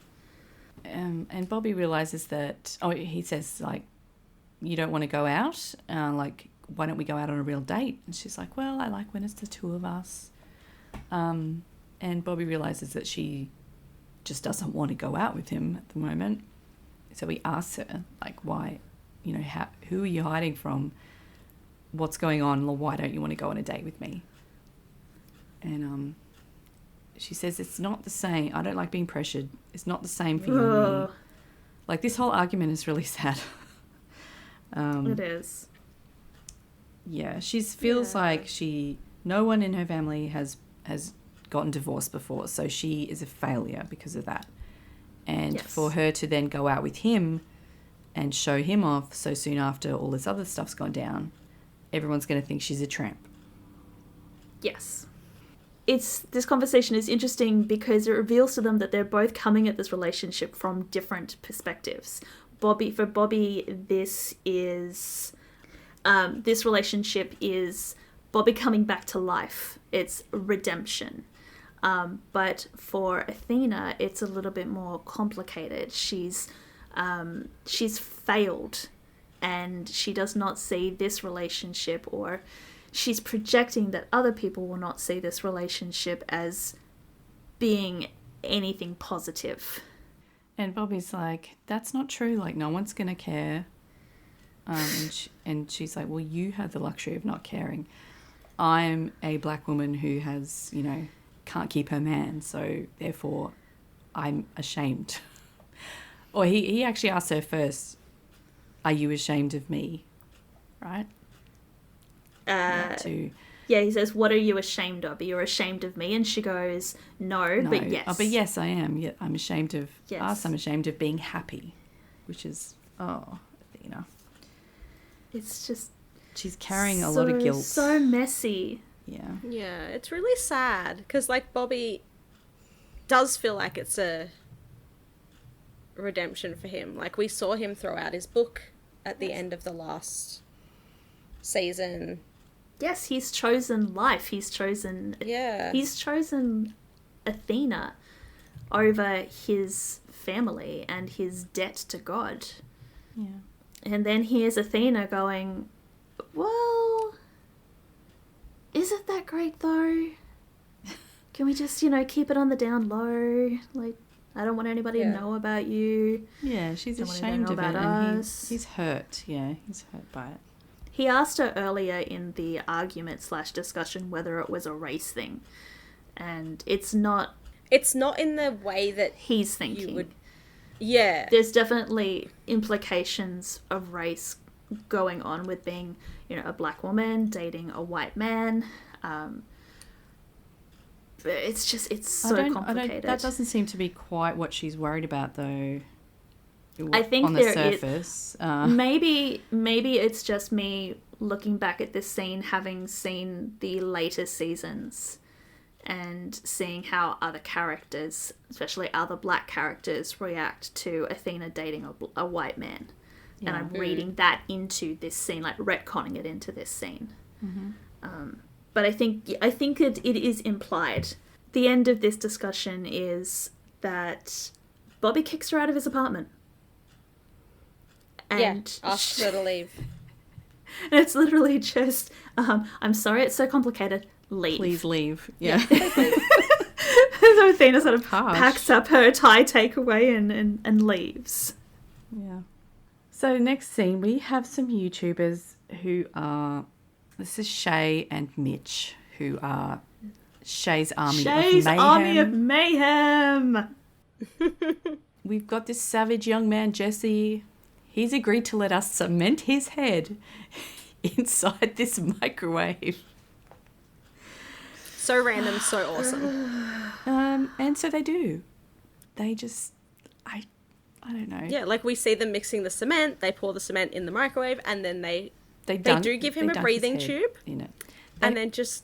And Bobby realises that, he says, like, you don't want to go out? Like, why don't we go out on a real date? And she's like, well, I like when it's the two of us. And Bobby realises that she just doesn't want to go out with him at the moment. So he asks her, like, why, who are you hiding from? What's going on? Why don't you want to go on a date with me? And she says, it's not the same. I don't like being pressured. It's not the same for you and me. Like, this whole argument is really sad. It is. Yeah, she feels like no one in her family has gotten divorced before, so she is a failure because of that. And for her to then go out with him and show him off so soon after all this other stuff's gone down, everyone's going to think she's a tramp. Yes. This conversation is interesting because it reveals to them that they're both coming at this relationship from different perspectives. For Bobby, this relationship is Bobby coming back to life. It's redemption. But for Athena, it's a little bit more complicated. She's failed and she does not see this relationship, or she's projecting that other people will not see this relationship as being anything positive. And Bobby's like, that's not true. Like, no one's going to care. And she's like, well, you have the luxury of not caring. I'm a black woman who has, can't keep her man, so therefore I'm ashamed. Or he actually asked her first, are you ashamed of me? Right? Yeah, he says, what are you ashamed of? Are you ashamed of me? And she goes, no, but yes. Oh, but yes, I am. Yeah, I'm ashamed of us. I'm ashamed of being happy, which is, Athena. It's just... She's carrying a lot of guilt. So messy. Yeah. Yeah, it's really sad because, like, Bobby does feel like it's a redemption for him. Like, we saw him throw out his book at the end of the last season. Yes, he's chosen life. He's chosen Athena over his family and his debt to God. Yeah. And then here's Athena going, well, is it that great though? Can we just, keep it on the down low? Like, I don't want anybody to know about you. Yeah, she's ashamed of it. And he's hurt. Yeah, he's hurt by it. He asked her earlier in the argument/discussion whether it was a race thing. And it's not... It's not in the way that he's thinking. You would... Yeah. There's definitely implications of race going on with being, a black woman dating a white man. It's so complicated. That doesn't seem to be quite what she's worried about, though. I think on the surface. Maybe it's just me looking back at this scene, having seen the later seasons and seeing how other characters, especially other black characters, react to Athena dating a white man. Yeah. And I'm reading that into this scene, like retconning it into this scene. Mm-hmm. But I think it is implied. The end of this discussion is that Bobby kicks her out of his apartment. And asks her to leave. And it's literally just, I'm sorry, it's so complicated. Leave. Please leave. Yeah. So Athena sort of packs up her Thai takeaway and leaves. Yeah. So next scene, we have some YouTubers who are, this is Shay and Mitch, who are Shay's Army of Mayhem. We've got this savage young man, Jesse. He's agreed to let us cement his head inside this microwave. So random, so awesome. And so they do. They just, I don't know. Yeah, like we see them mixing the cement. They pour the cement in the microwave, and then they do give him a breathing tube in it, and then just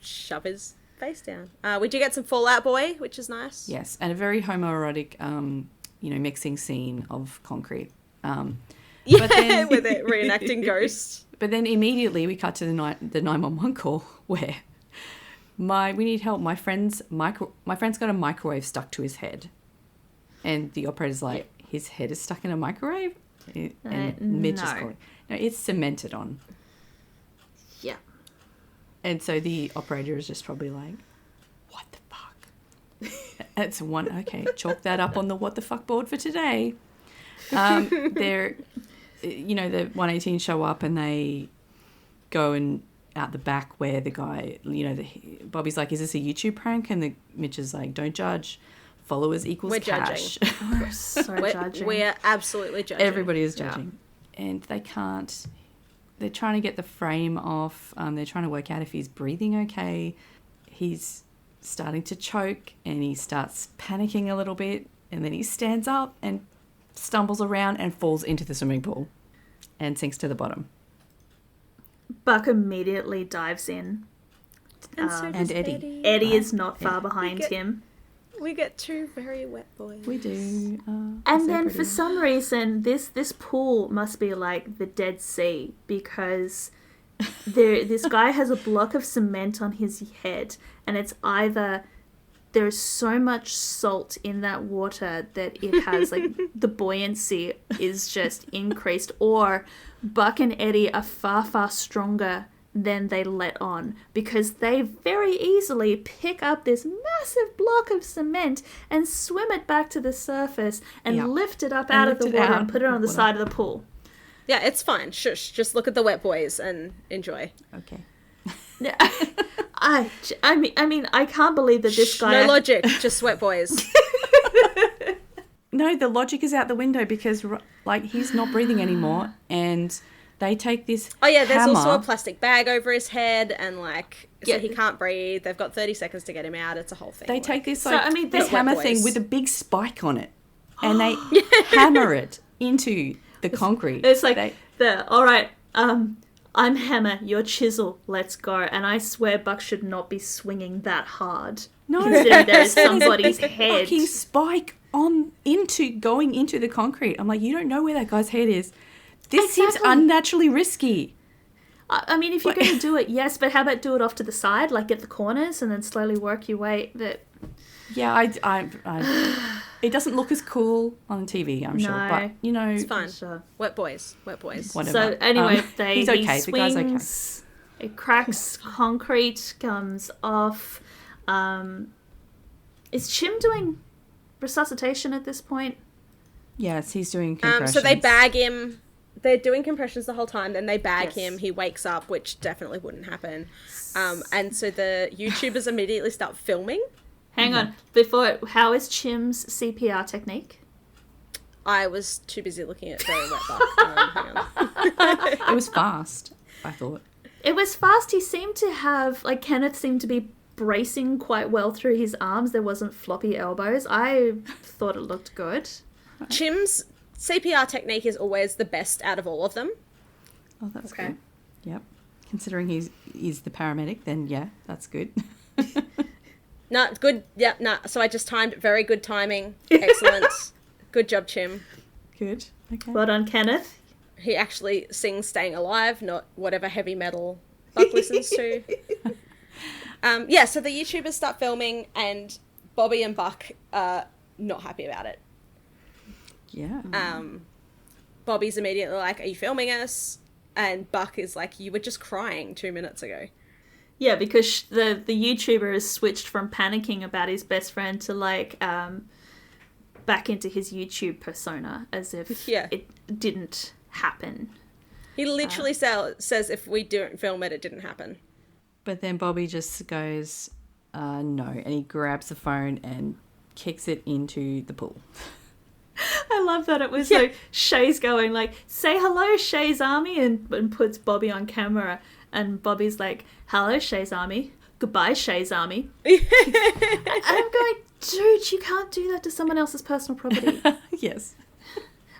shove his face down. We do get some Fall Out Boy, which is nice. Yes, and a very homoerotic, mixing scene of concrete. With it reenacting Ghost. But then immediately we cut to the 911 call where we need help. My friend's got a microwave stuck to his head, and the operator's like, his head is stuck in a microwave, and Mitch is calling. No, it's cemented on. Yeah. And so the operator is just probably like, what the fuck? That's one. Okay, chalk that up on the what the fuck board for today. The 118 show up and they go and out the back where the guy, Bobby's like, is this a YouTube prank? And Mitch is like, don't judge. Followers equals cash. Judging. We're so judging. We're absolutely judging. Everybody is judging. Yeah. And they can't. They're trying to get the frame off. They're trying to work out if he's breathing okay. He's starting to choke and he starts panicking a little bit. And then he stands up and stumbles around and falls into the swimming pool and sinks to the bottom. Buck immediately dives in. And so does Eddie. Eddie is not far behind him. We get two very wet boys. We do. And then for some reason, this pool must be like the Dead Sea, because this guy has a block of cement on his head, and it's either there's so much salt in that water that it has like the buoyancy is just increased, or Buck and Eddie are far, far stronger than they let on, because they very easily pick up this massive block of cement and swim it back to the surface and lift it up out of the water and put it on the side of the pool. Yeah, it's fine. Shush. Just look at the wet boys and enjoy. Okay. I mean, I can't believe that this guy... No logic, just wet boys. No, the logic is out the window because, like, he's not breathing anymore, and they take this Oh, yeah, there's hammer. also a plastic bag over his head, and, like, so Yeah. he can't breathe. They've got 30 seconds to get him out. It's a whole thing. They like, take this, So, like, I mean, this they're hammer wet thing boys. with a big spike on it, and they hammer it into the concrete. It's like, They- all right, I'm hammer, you're chisel, let's go. And I swear Buck should not be swinging that hard. No, Considering there is there's a somebody's big head. fucking spike going into the concrete. I'm like, you don't know where that guy's head is. This seems Exactly. unnaturally risky. I mean, if you're going to do it, yes, but how about do it off to the side, like at the corners, and then slowly work your way. Yeah, I it doesn't look as cool on TV, I'm sure, No. but you know, It's fine. Sure. Wet boys. Whatever. So anyway, he's okay. he The guy's okay. swings, it cracks, concrete comes off. Is Chim doing resuscitation at this point? Yes, he's doing compressions. So they bag him. They're doing compressions the whole time. Then they bag Yes. him. He wakes up, which definitely wouldn't happen. And so the YouTubers immediately start filming. Hang on, how is Chim's CPR technique? I was too busy looking at the wet bar. Hang on. It was fast, I thought. It was fast. He seemed to have, like, Kenneth seemed to be bracing quite well through his arms. There wasn't floppy elbows. I thought it looked good. Chim's CPR technique is always the best out of all of them. Oh, that's Okay. good. Yep. Considering he's the paramedic, then yeah, that's good. No, good. Yeah, no. So I just timed it. Very good timing. Excellent. Good job, Chim. Good. Okay. Well done, Kenneth. He actually sings Staying Alive, not whatever heavy metal Buck listens to. Yeah, so the YouTubers start filming, and Bobby and Buck are not happy about it. Yeah. Bobby's immediately like, "Are you filming us?" And Buck is like, "You were just crying 2 minutes ago." Yeah, because the YouTuber has switched from panicking about his best friend to, like, back into his YouTube persona as if it didn't happen. He literally says, "If we don't film it, it didn't happen." But then Bobby just goes, no, and he grabs the phone and kicks it into the pool. I love that it was like Shay's going like, "Say hello, Shay's Army," and puts Bobby on camera, and Bobby's like, "Hello, Shay's Army. Goodbye, Shay's Army." And I'm going, dude, you can't do that to someone else's personal property. Yes.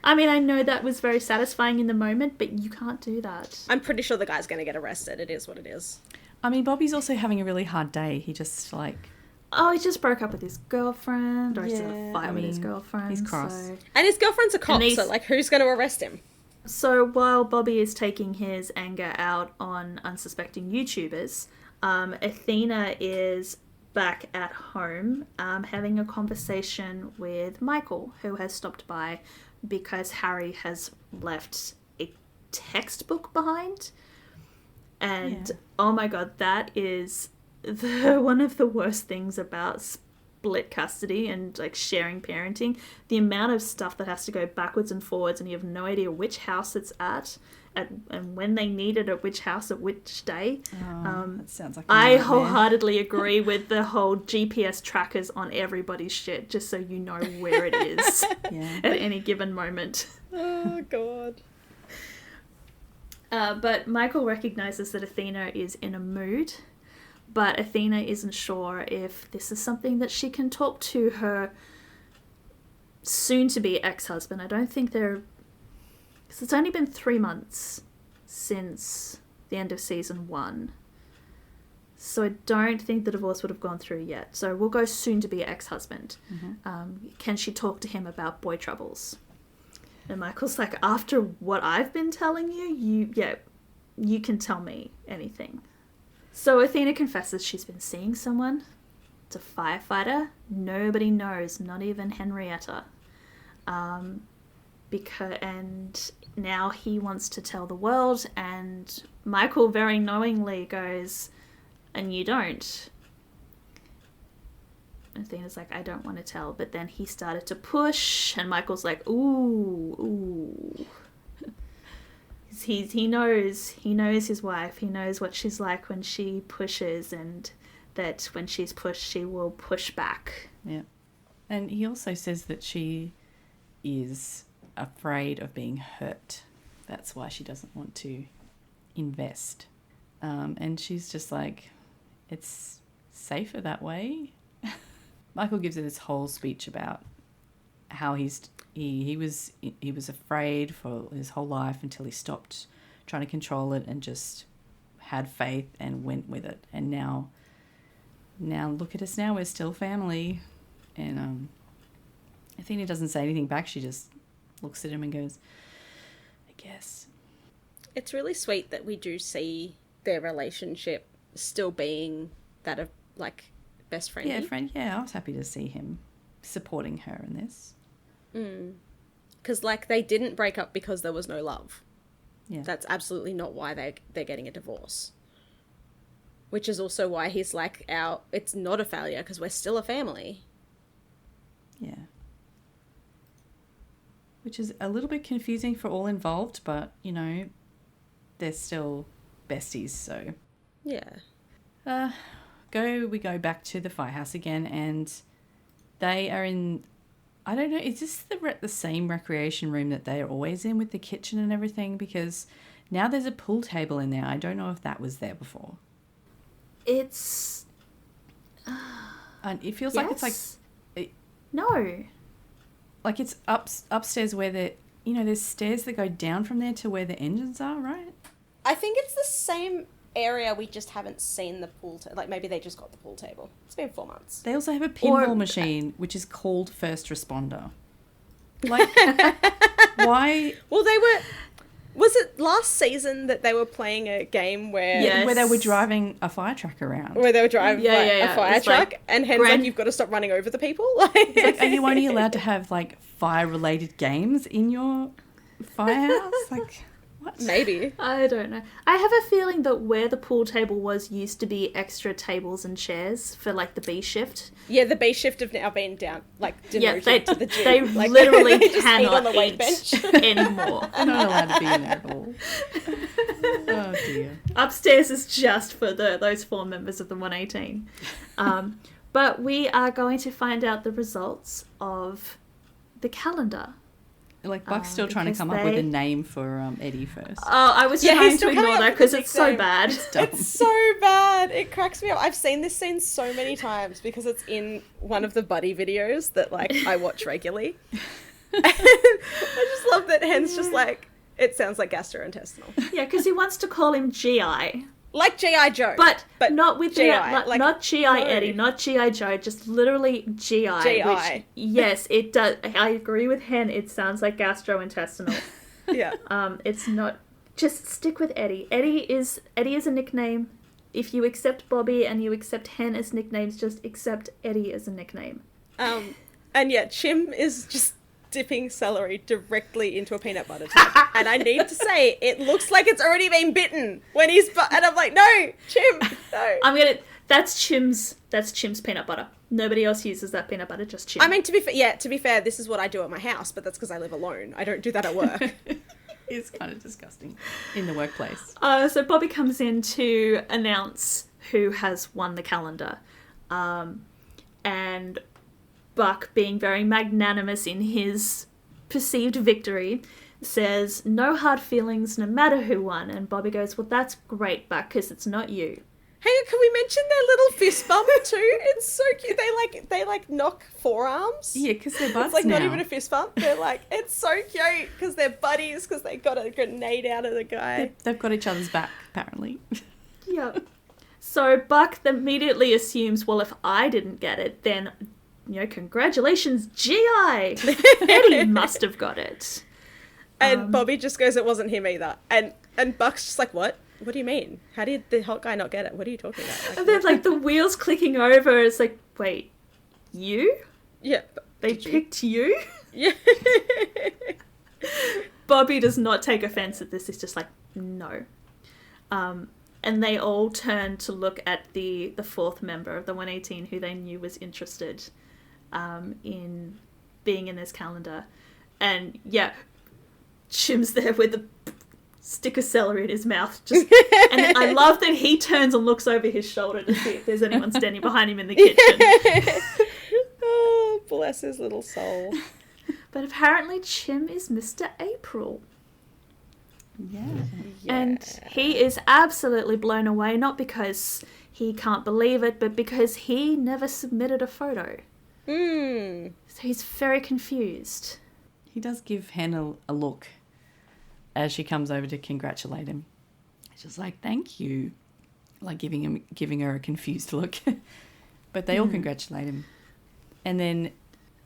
I mean, I know that was very satisfying in the moment, but you can't do that. I'm pretty sure the guy's going to get arrested. It is what it is. I mean, Bobby's also having a really hard day. He just, like... Oh, he just broke up with his girlfriend, or he's in a Yeah, fight I with his mean, girlfriend. he's cross. So. And his girlfriend's a cop, And so, like, who's going to arrest him? So while Bobby is taking his anger out on unsuspecting YouTubers, Athena is back at home having a conversation with Michael, who has stopped by because Harry has left a textbook behind. And oh my god, that is one of the worst things about split custody and like sharing parenting. The amount of stuff that has to go backwards and forwards, and you have no idea which house it's at and when they need it at which house at which day. that sounds like a I nightmare. wholeheartedly agree with the whole GPS trackers on everybody's shit, just so you know where it is Yeah. at any given moment. Oh, God. But Michael recognizes that Athena is in a mood, but Athena isn't sure if this is something that she can talk to her soon-to-be ex-husband. I don't think they're... Because it's only been 3 months since the end of season 1. So I don't think the divorce would have gone through yet. So we'll go soon-to-be ex-husband. Can she talk to him about boy troubles? And Michael's like, after what I've been telling you, you can tell me anything. So Athena confesses she's been seeing someone. It's a firefighter. Nobody knows, not even Henrietta. And now he wants to tell the world, and Michael very knowingly goes, "And you don't." Athena's like, "I don't want to tell," but then he started to push, and Michael's like, ooh. He knows his wife. He knows what she's like when she pushes, and that when she's pushed, she will push back. Yeah. And he also says that she is afraid of being hurt. That's why she doesn't want to invest. And she's just like, it's safer that way. Michael gives her this whole speech about how he was afraid for his whole life until he stopped trying to control it and just had faith and went with it. And now look at us now, we're still family. And I think he doesn't say anything back. She just looks at him and goes, I guess. It's really sweet that we do see their relationship still being that of, like, best friend. Yeah, friend. Yeah, I was happy to see him supporting her in this. Because, like, they didn't break up because there was no love. Yeah. That's absolutely not why they're getting a divorce. Which is also why he's like, it's not a failure because we're still a family. Yeah. Which is a little bit confusing for all involved, but, you know, they're still besties, so. Yeah. We go back to the firehouse again, and they are in, I don't know, is this the same recreation room that they are always in with the kitchen and everything? Because now there's a pool table in there. I don't know if that was there before. It's... And it feels like it's like... No. Like it's upstairs where there's stairs that go down from there to where the engines are, right? I think it's the same area, we just haven't seen the pool table. Like, maybe they just got the pool table. It's been 4 months. They also have a pinball machine, which is called First Responder. Like, why? Well, was it last season that they were playing a game where... where they were driving a fire truck around. Where they were driving a fire truck, like, and Hen's like, you've got to stop running over the people? It's like, are you only allowed to have, like, fire-related games in your firehouse? Like... What? Maybe. I don't know. I have a feeling that where the pool table was used to be extra tables and chairs for, like, the B shift. Yeah, the B shift have now been down, like, demoted to the gym. They like, literally they just cannot on the weight eat bench anymore. They're not allowed to be in there at all. Oh, dear. Upstairs is just for those 4 members of the 118. But we are going to find out the results of the calendar. Like, Buck's still trying to come up with a name for Eddie first. Oh, I was trying to ignore that because it's so bad. It's so bad. It cracks me up. I've seen this scene so many times because it's in one of the buddy videos that, like, I watch regularly. I just love that Hen's just like, it sounds like gastrointestinal. Yeah, because he wants to call him GI. Like G.I. Joe. But not with GI. Not G.I. Eddie, not G.I. Joe, just literally G.I. G.I. Which, yes, it does. I agree with Hen. It sounds like gastrointestinal. Yeah. It's not. Just stick with Eddie. Eddie is a nickname. If you accept Bobby and you accept Hen as nicknames, just accept Eddie as a nickname. And yeah, Chim is just dipping celery directly into a peanut butter tub. And I need to say, it looks like it's already been bitten when he's... and I'm like, no, Chim, no. That's Chim's peanut butter. Nobody else uses that peanut butter, just Chim. I mean, to be fair, this is what I do at my house, but that's because I live alone. I don't do that at work. It's kind of disgusting in the workplace. So Bobby comes in to announce who has won the calendar. And Buck, being very magnanimous in his perceived victory, says, no hard feelings no matter who won. And Bobby goes, well, that's great, Buck, because it's not you. Hang on, can we mention their little fist bump too? It's so cute. They knock forearms. Yeah, because they're buds. It's like now. Not even a fist bump. They're like, it's so cute because they're buddies because they got a grenade out of the guy. They've got each other's back, apparently. Yep. So Buck immediately assumes, well, if I didn't get it, then, congratulations, GI. Eddie must have got it. And Bobby just goes, it wasn't him either. And Buck's just like, what? What do you mean? How did the hot guy not get it? What are you talking about? And then, the wheels clicking over, it's like, wait, you? Yeah. They picked you? Yeah. Bobby does not take offense at this. He's just like, no. And they all turn to look at the 4th member of the 118 who they knew was interested in being in this calendar. And, yeah, Chim's there with the stick of celery in his mouth. And I love that he turns and looks over his shoulder to see if there's anyone standing behind him in the kitchen. Oh, bless his little soul. But apparently Chim is Mr. April. Yeah. And he is absolutely blown away, not because he can't believe it, but because he never submitted a photo. So he's very confused. He does give Hen a look as she comes over to congratulate him. She's like, thank you. Like giving her a confused look. But they all congratulate him. And then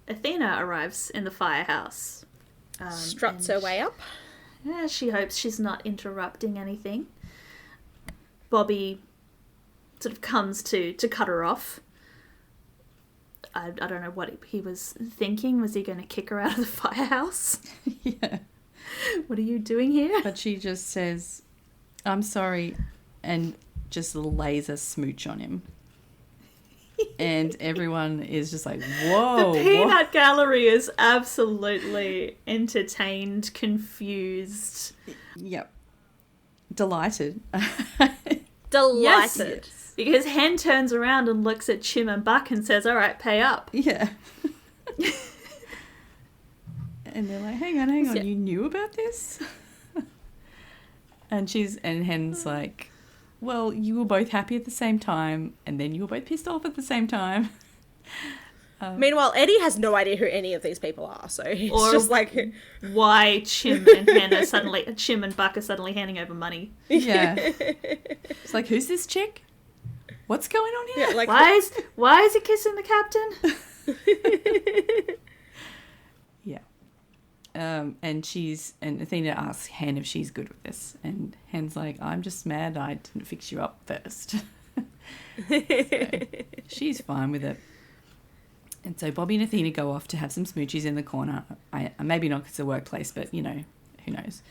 Athena arrives in the firehouse. Struts her way up. Yeah, she hopes she's not interrupting anything. Bobby sort of comes to cut her off. I don't know what he was thinking. Was he going to kick her out of the firehouse? yeah. What are you doing here? But she just says, I'm sorry, and just lays a smooch on him. And everyone is just like, whoa. The peanut gallery is absolutely entertained, confused. Yep. Delighted. Delighted. Yes, because Hen turns around and looks at Chim and Buck and says, all right, pay up. Yeah. And they're like, hang on, you knew about this? and Hen's like, well, you were both happy at the same time, and then you were both pissed off at the same time. Meanwhile, Eddie has no idea who any of these people are, so he's just like... Why Chim and Buck are suddenly handing over money. Yeah. It's like, who's this chick? What's going on here? Yeah, like, why is he kissing the captain? Yeah. And Athena asks Hen if she's good with this. And Hen's like, I'm just mad I didn't fix you up first. So, she's fine with it. And so Bobby and Athena go off to have some smoochies in the corner. Maybe not because it's a workplace, but, who knows.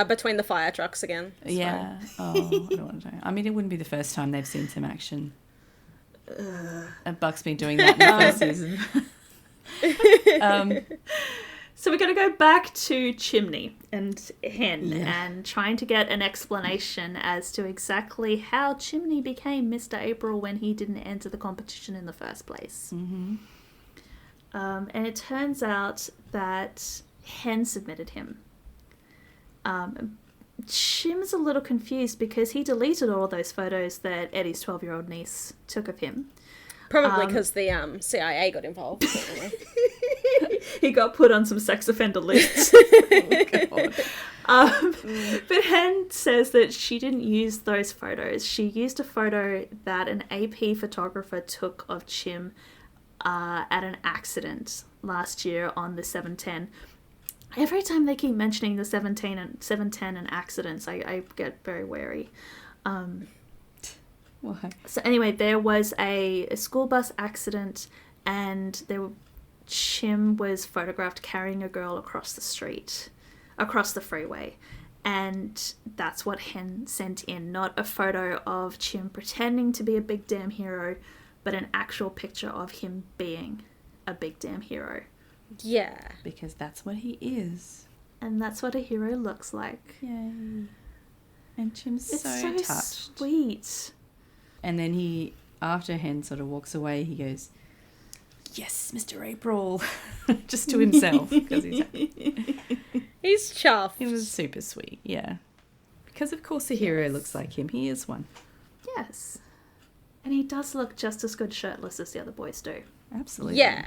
Between the fire trucks again. Yeah. Oh, I don't want to know. I mean, it wouldn't be the first time they've seen some action. And Buck's been doing that in the first season. So we're going to go back to Chimney and Hen and trying to get an explanation as to exactly how Chimney became Mr. April when he didn't enter the competition in the first place. Mm-hmm. And it turns out that Hen submitted him. Chim's a little confused because he deleted all those photos that Eddie's 12-year-old niece took of him. Probably because the CIA got involved. He got put on some sex offender lists. But Hen says that she didn't use those photos. She used a photo that an AP photographer took of Chim at an accident last year on the 710. Every time they keep mentioning the 710 and accidents, I get very wary. Why? So anyway, there was a school bus accident, and Chim was photographed carrying a girl across the freeway. And that's what Hen sent in, not a photo of Chim pretending to be a big damn hero, but an actual picture of him being a big damn hero. Yeah. Because that's what he is. And that's what a hero looks like. Yay. And Chim's It's so touched. Sweet. And then after Hen sort of walks away, he goes, yes, Mr. April, just to himself. Because he's chuffed. It was super sweet, yeah. Because, of course, a hero looks like him. He is one. Yes. And he does look just as good shirtless as the other boys do. Absolutely. Yeah.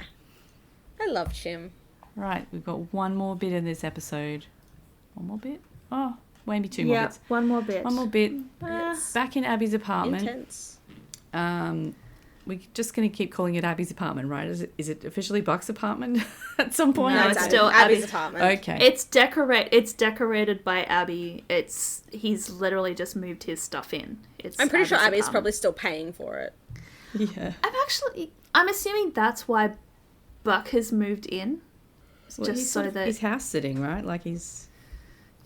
I love Chim. Right, we've got one more bit in this episode. One more bit? Oh, maybe two more bits. One more bit. One more bit. Back in Abby's apartment. Intense. We're just going to keep calling it Abby's apartment, right? Is it officially Buck's apartment at some point? No, it's still Abby's apartment. Okay. It's decorated by Abby. He's literally just moved his stuff in. I'm pretty sure Abby's apartment. probably still paying for it. Yeah. I'm assuming that's why Buck has moved in. Well, just he's so sort of, that he's house sitting, right? Like he's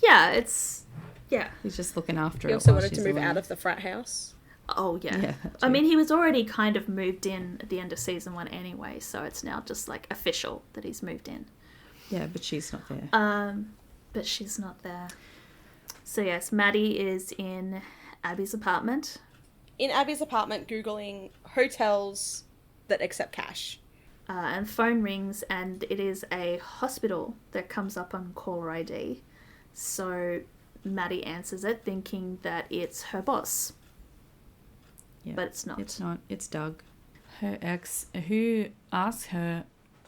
just looking after He it. also while wanted to she's move away. out of the frat house. Oh, yeah. Yeah, I mean, he was already kind of moved in at the end of season 1 anyway, so it's now just, like, official that he's moved in. Yeah, but she's not there. But she's not there. So, yes, Maddie is in Abby's apartment. In Abby's apartment, Googling hotels that accept cash. And phone rings, and it is a hospital that comes up on caller ID. So Maddie answers it, thinking that it's her boss. Yeah, but it's not. It's not. It's Doug, her ex, who asks her,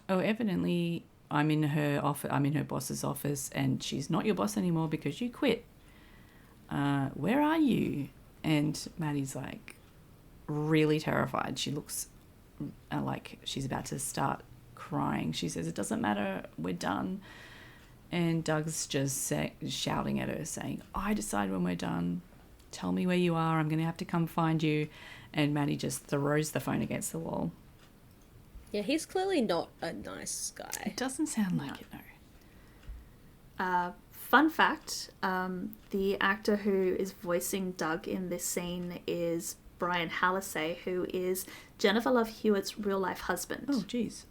"Oh, evidently I'm in her office. I'm in her boss's office, and she's not your boss anymore because you quit. Where are you?" And Maddie's like really terrified. She looks like she's about to start crying. She says, "It doesn't matter. We're done." And Doug's just shouting at her, saying, "I decide when we're done. Tell me where you are. I'm going to have to come find you." And Maddie just throws the phone against the wall. Yeah, he's clearly not a nice guy. It doesn't sound like it, no. Fun fact, the actor who is voicing Doug in this scene is Brian Hallisey, who is Jennifer Love Hewitt's real-life husband. Oh, jeez.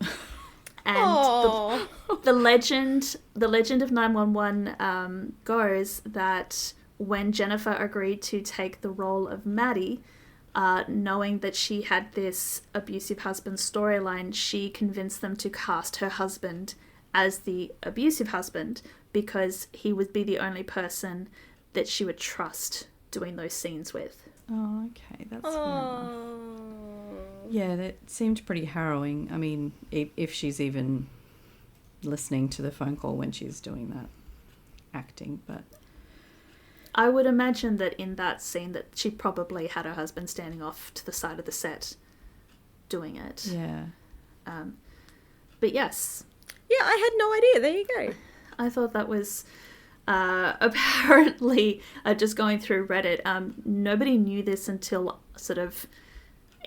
And the legend of 911 goes that when Jennifer agreed to take the role of Maddie, knowing that she had this abusive husband storyline, she convinced them to cast her husband as the abusive husband because he would be the only person that she would trust doing those scenes with. Oh, okay. That's fair enough. Yeah, that seemed pretty harrowing. I mean, if she's even listening to the phone call when she's doing that acting, but... I would imagine that in that scene that she probably had her husband standing off to the side of the set doing it. Yeah. But yes. Yeah, I had no idea. There you go. I thought that was apparently, just going through Reddit, nobody knew this until sort of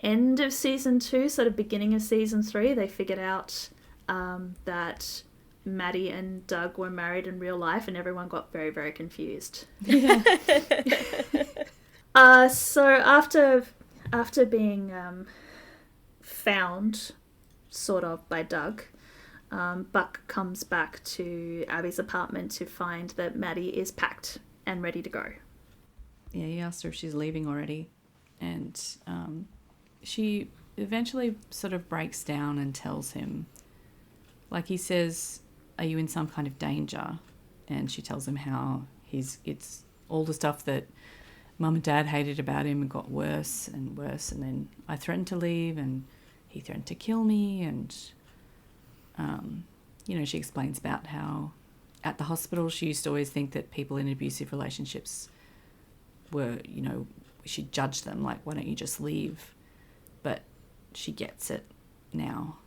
end of season 2, sort of beginning of season 3. They figured out that Maddie and Doug were married in real life, and everyone got very, very confused. Yeah. So after being found, sort of, by Doug, Buck comes back to Abby's apartment to find that Maddie is packed and ready to go. Yeah, he asked her if she's leaving already, and she eventually sort of breaks down and tells him, like, he says, "Are you in some kind of danger?" And she tells him how it's all the stuff that Mum and Dad hated about him and got worse and worse, and then I threatened to leave and he threatened to kill me, and she explains about how at the hospital she used to always think that people in abusive relationships were, she judged them, like, why don't you just leave? But she gets it now.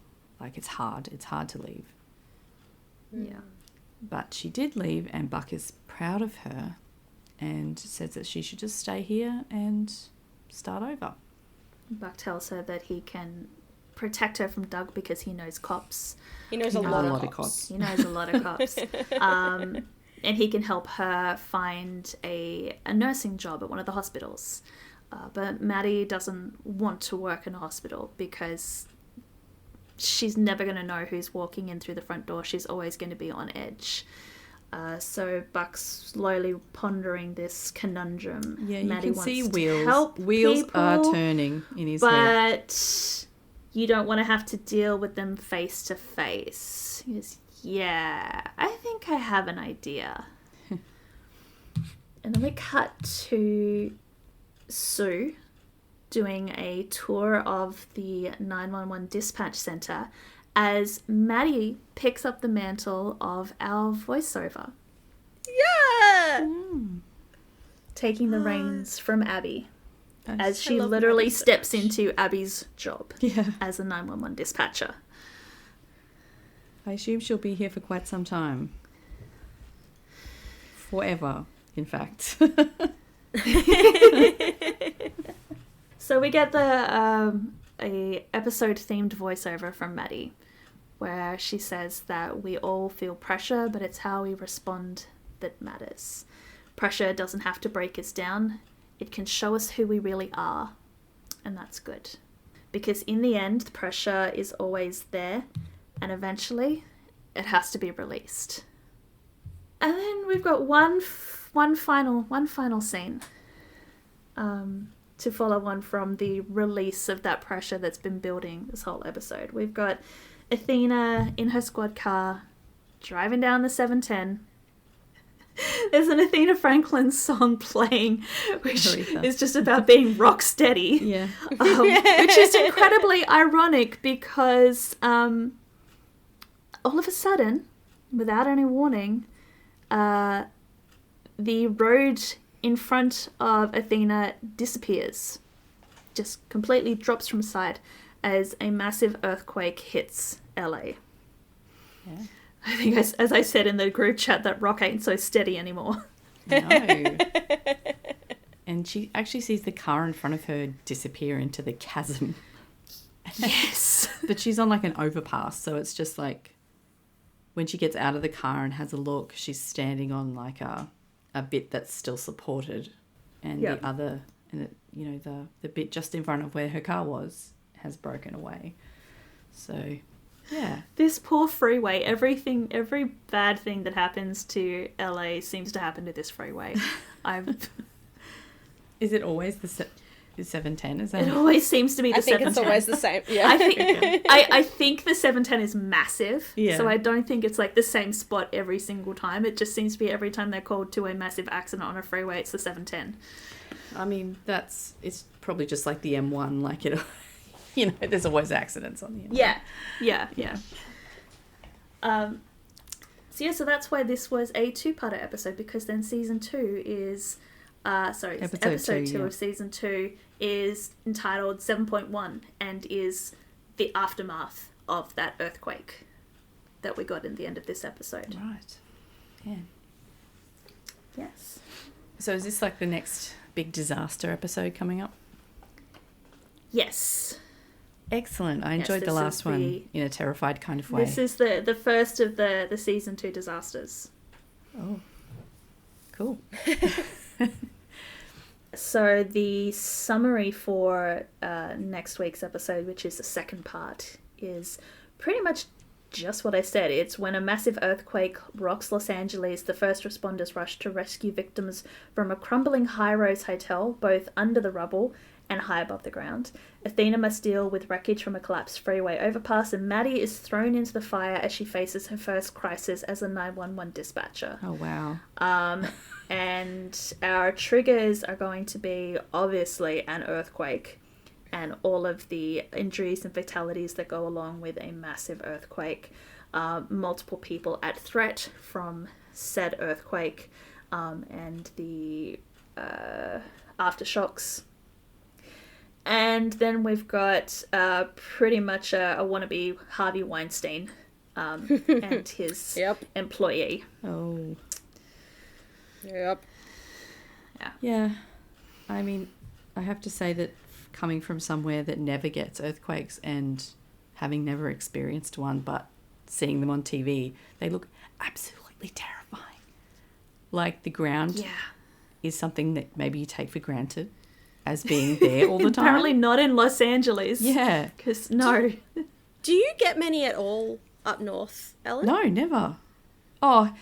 Like, it's hard to leave. Yeah. But she did leave, and Buck is proud of her and says that she should just stay here and start over. Buck tells her that he can protect her from Doug because he knows cops. He knows a lot of cops. He knows a lot of cops. And he can help her find a nursing job at one of the hospitals. But Maddie doesn't want to work in a hospital because she's never going to know who's walking in through the front door. She's always going to be on edge. So Buck's slowly pondering this conundrum. Yeah, Maddie you can see wants to help wheels people, are turning in his head. but you don't want to have to deal with them face to face. He goes, "Yeah, I think I have an idea." And then we cut to Sue doing a tour of the 911 dispatch center as Maddie picks up the mantle of our voiceover, Yeah! taking the reins from Abby as she love literally Maddie so steps much. into Abby's job Yeah. as a 911 dispatcher. I assume she'll be here for quite some time. Forever, in fact. So we get a episode themed voiceover from Maddie, where she says that we all feel pressure, but it's how we respond that matters. Pressure doesn't have to break us down. It can show us who we really are, and that's good. Because in the end, the pressure is always there, and eventually it has to be released. And then we've got one final scene to follow on from the release of that pressure that's been building this whole episode. We've got Athena in her squad car, driving down the 710. There's an Athena Franklin song playing, which Aretha. is just about being rock steady. Yeah. Which is incredibly ironic because all of a sudden, without any warning, the road in front of Athena disappears. Just completely drops from sight as a massive earthquake hits LA. Yeah. I think, as I said in the group chat, that rock ain't so steady anymore. No. And she actually sees the car in front of her disappear into the chasm. Yes. But she's on like an overpass, so it's just like when she gets out of the car and has a look, she's standing on like a bit that's still supported, and Yep. the other, and it, you know, the bit just in front of where her car was has broken away. So, yeah. This poor freeway, every bad thing that happens to LA seems to happen to this freeway. Is it always the 710? Is that It always seems to be the I think 710. it's always the same. Yeah. I think the 710 is massive. Yeah. So I don't think it's like the same spot every single time. It just seems to be every time they're called to a massive accident on a freeway, it's the 710. I mean, it's probably just like the M1, like it, you know, there's always accidents on the M1. Yeah. So that's why this was a two-parter episode, because then season 2 is episode 2 yeah. of season 2 is entitled 7.1 and is the aftermath of that earthquake that we got in the end of this episode. Right. Yeah. Yes. So is this like the next big disaster episode coming up? Yes. Excellent. I Yes, enjoyed the this last is one the- in a terrified kind of way. This is the first of the season 2 disasters. Oh, cool. So the summary for next week's episode, which is the second part, is pretty much just what I said. It's when a massive earthquake rocks Los Angeles, the first responders rush to rescue victims from a crumbling high-rise hotel, both under the rubble and high above the ground. Athena must deal with wreckage from a collapsed freeway overpass, and Maddie is thrown into the fire as she faces her first crisis as a 911 dispatcher. Oh, wow. And our triggers are going to be obviously an earthquake and all of the injuries and fatalities that go along with a massive earthquake. Multiple people at threat from said earthquake, and the aftershocks. And then we've got pretty much a wannabe Harvey Weinstein and his employee. Oh. Yep. Yeah. I mean, I have to say that coming from somewhere that never gets earthquakes and having never experienced one, but seeing them on TV, they look absolutely terrifying. Like the ground is something that maybe you take for granted as being there all the time. Apparently not in Los Angeles. Yeah. Because, no. Do you get many at all up north, Ellen? No, never. Oh,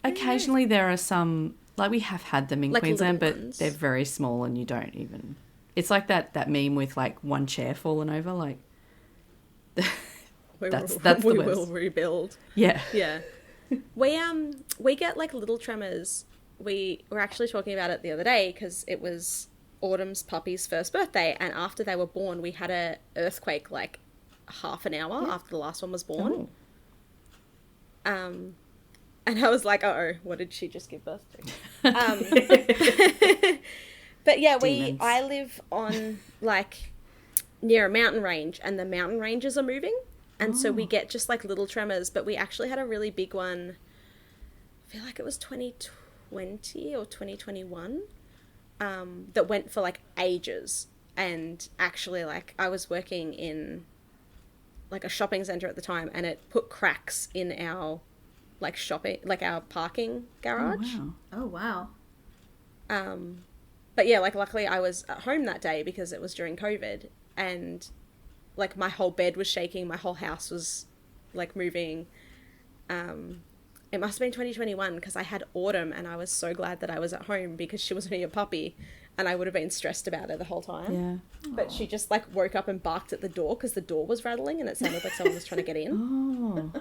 occasionally there are some, like we have had them in Like Queensland, little but ones. they're very small and you don't even... It's like that meme with like one chair falling over, like... that's the we worst. will rebuild. Yeah. Yeah. We get like little tremors. We were actually talking about it the other day because it was Autumn's puppy's first birthday, and after they were born we had a earthquake like half an hour after the last one was born. Oh. And I was like, uh-oh, what did she just give birth to? But yeah, Demons. I live on like near a mountain range, and the mountain ranges are moving, and so we get just like little tremors. But we actually had a really big one, I feel like it was 2020 or 2021, that went for like ages. And actually, like, I was working in like a shopping center at the time, and it put cracks in our like shopping, like our parking garage. Oh, wow. Oh, wow. But yeah, like luckily I was at home that day because it was during COVID, and like my whole bed was shaking, my whole house was like moving. It must have been 2021 because I had Autumn, and I was so glad that I was at home because she was only a puppy. and I would have been stressed about her the whole time. Yeah. But she just like woke up and barked at the door because the door was rattling and it sounded like someone was trying to get in. Oh.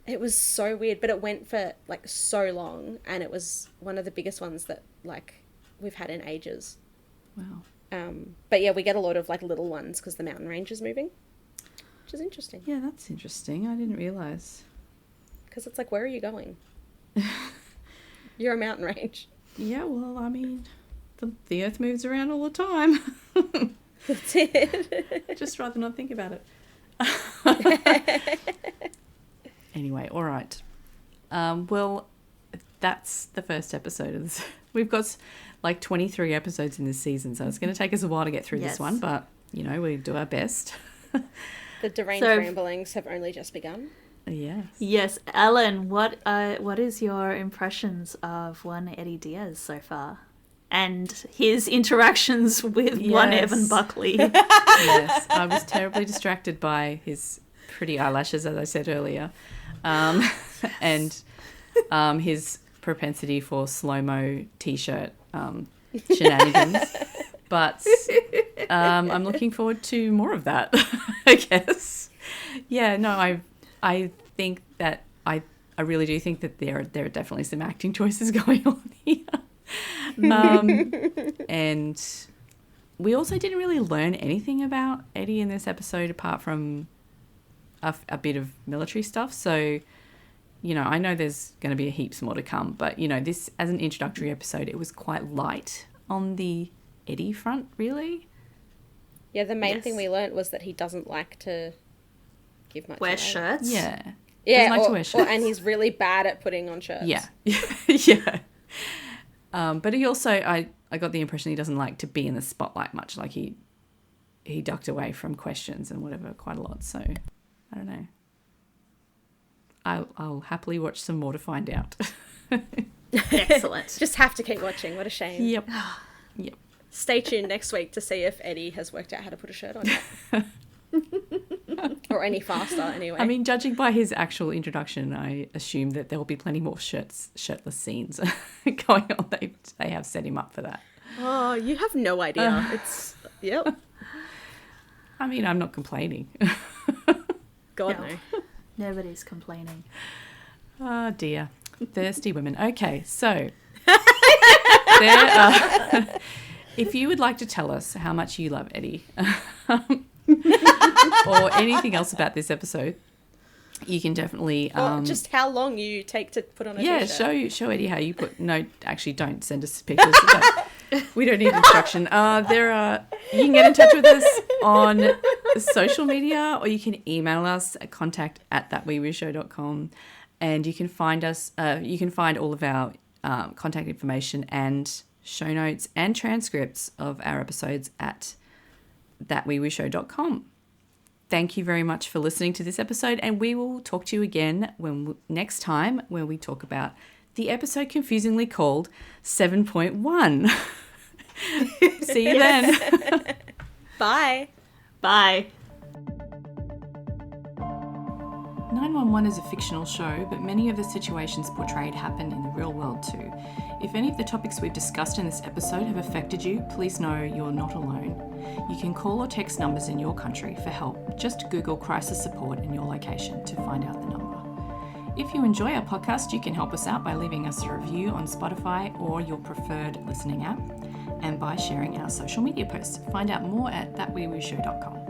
It was so weird, but it went for like so long, and it was one of the biggest ones that like we've had in ages. Wow. But yeah, we get a lot of like little ones because the mountain range is moving, which is interesting. Yeah, that's interesting. I didn't realise. Because it's like, where are you going? You're a mountain range. Yeah, well, I mean, the Earth moves around all the time. That's it. I'd just rather not think about it. Anyway, all right. Well, that's the first episode of this. We've got like 23 episodes in this season, so it's going to take us a while to get through this one, but, you know, we do our best. The deranged ramblings have only just begun. Yes. Yes, Ellen, what is your impressions of one Eddie Diaz so far? And his interactions with one Evan Buckley. Yes, I was terribly distracted by his pretty eyelashes, as I said earlier, and his propensity for slow-mo T-shirt shenanigans. But I'm looking forward to more of that, I guess. Yeah, no, I think that I really do think that there are definitely some acting choices going on here. And we also didn't really learn anything about Eddie in this episode apart from a bit of military stuff. So, you know, I know there's going to be heaps more to come, but, you know, this as an introductory episode, it was quite light on the Eddie front, really. Yeah, the main thing we learnt was that he doesn't like to give much Wear away. shirts. Yeah. Yeah, Doesn't like to wear shirts. and he's really bad at putting on shirts. Yeah. Yeah. But he also, I got the impression he doesn't like to be in the spotlight much. Like he ducked away from questions and whatever quite a lot. So I don't know. I'll happily watch some more to find out. Excellent. Just have to keep watching. What a shame. Yep. Stay tuned next week to see if Eddie has worked out how to put a shirt on yet. Or any faster, anyway. I mean, judging by his actual introduction, I assume that there will be plenty more shirtless scenes going on. They have set him up for that. Oh, you have no idea. It's, yep. I mean, I'm not complaining. God, No. no. Nobody's complaining. Oh, dear. Thirsty women. Okay, so if you would like to tell us how much you love Eddie or anything else about this episode, you can definitely... Or just how long you take to put on a t-shirt. show Eddie how you put... No, actually, don't send us pictures. We don't need instruction. You can get in touch with us on social media, or you can email us at contact@thatwewireshow.com, and you can find us. You can find all of our contact information and show notes and transcripts of our episodes at thatwewireshow.com. Thank you very much for listening to this episode, and we will talk to you again next time when we talk about the episode confusingly called 7.1. See you then. Bye. Bye. 911 is a fictional show, but many of the situations portrayed happen in the real world too. If any of the topics we've discussed in this episode have affected you, please know you're not alone. You can call or text numbers in your country for help. Just Google crisis support in your location to find out the number. If you enjoy our podcast, you can help us out by leaving us a review on Spotify or your preferred listening app, and by sharing our social media posts. Find out more at thatwewireshow.com.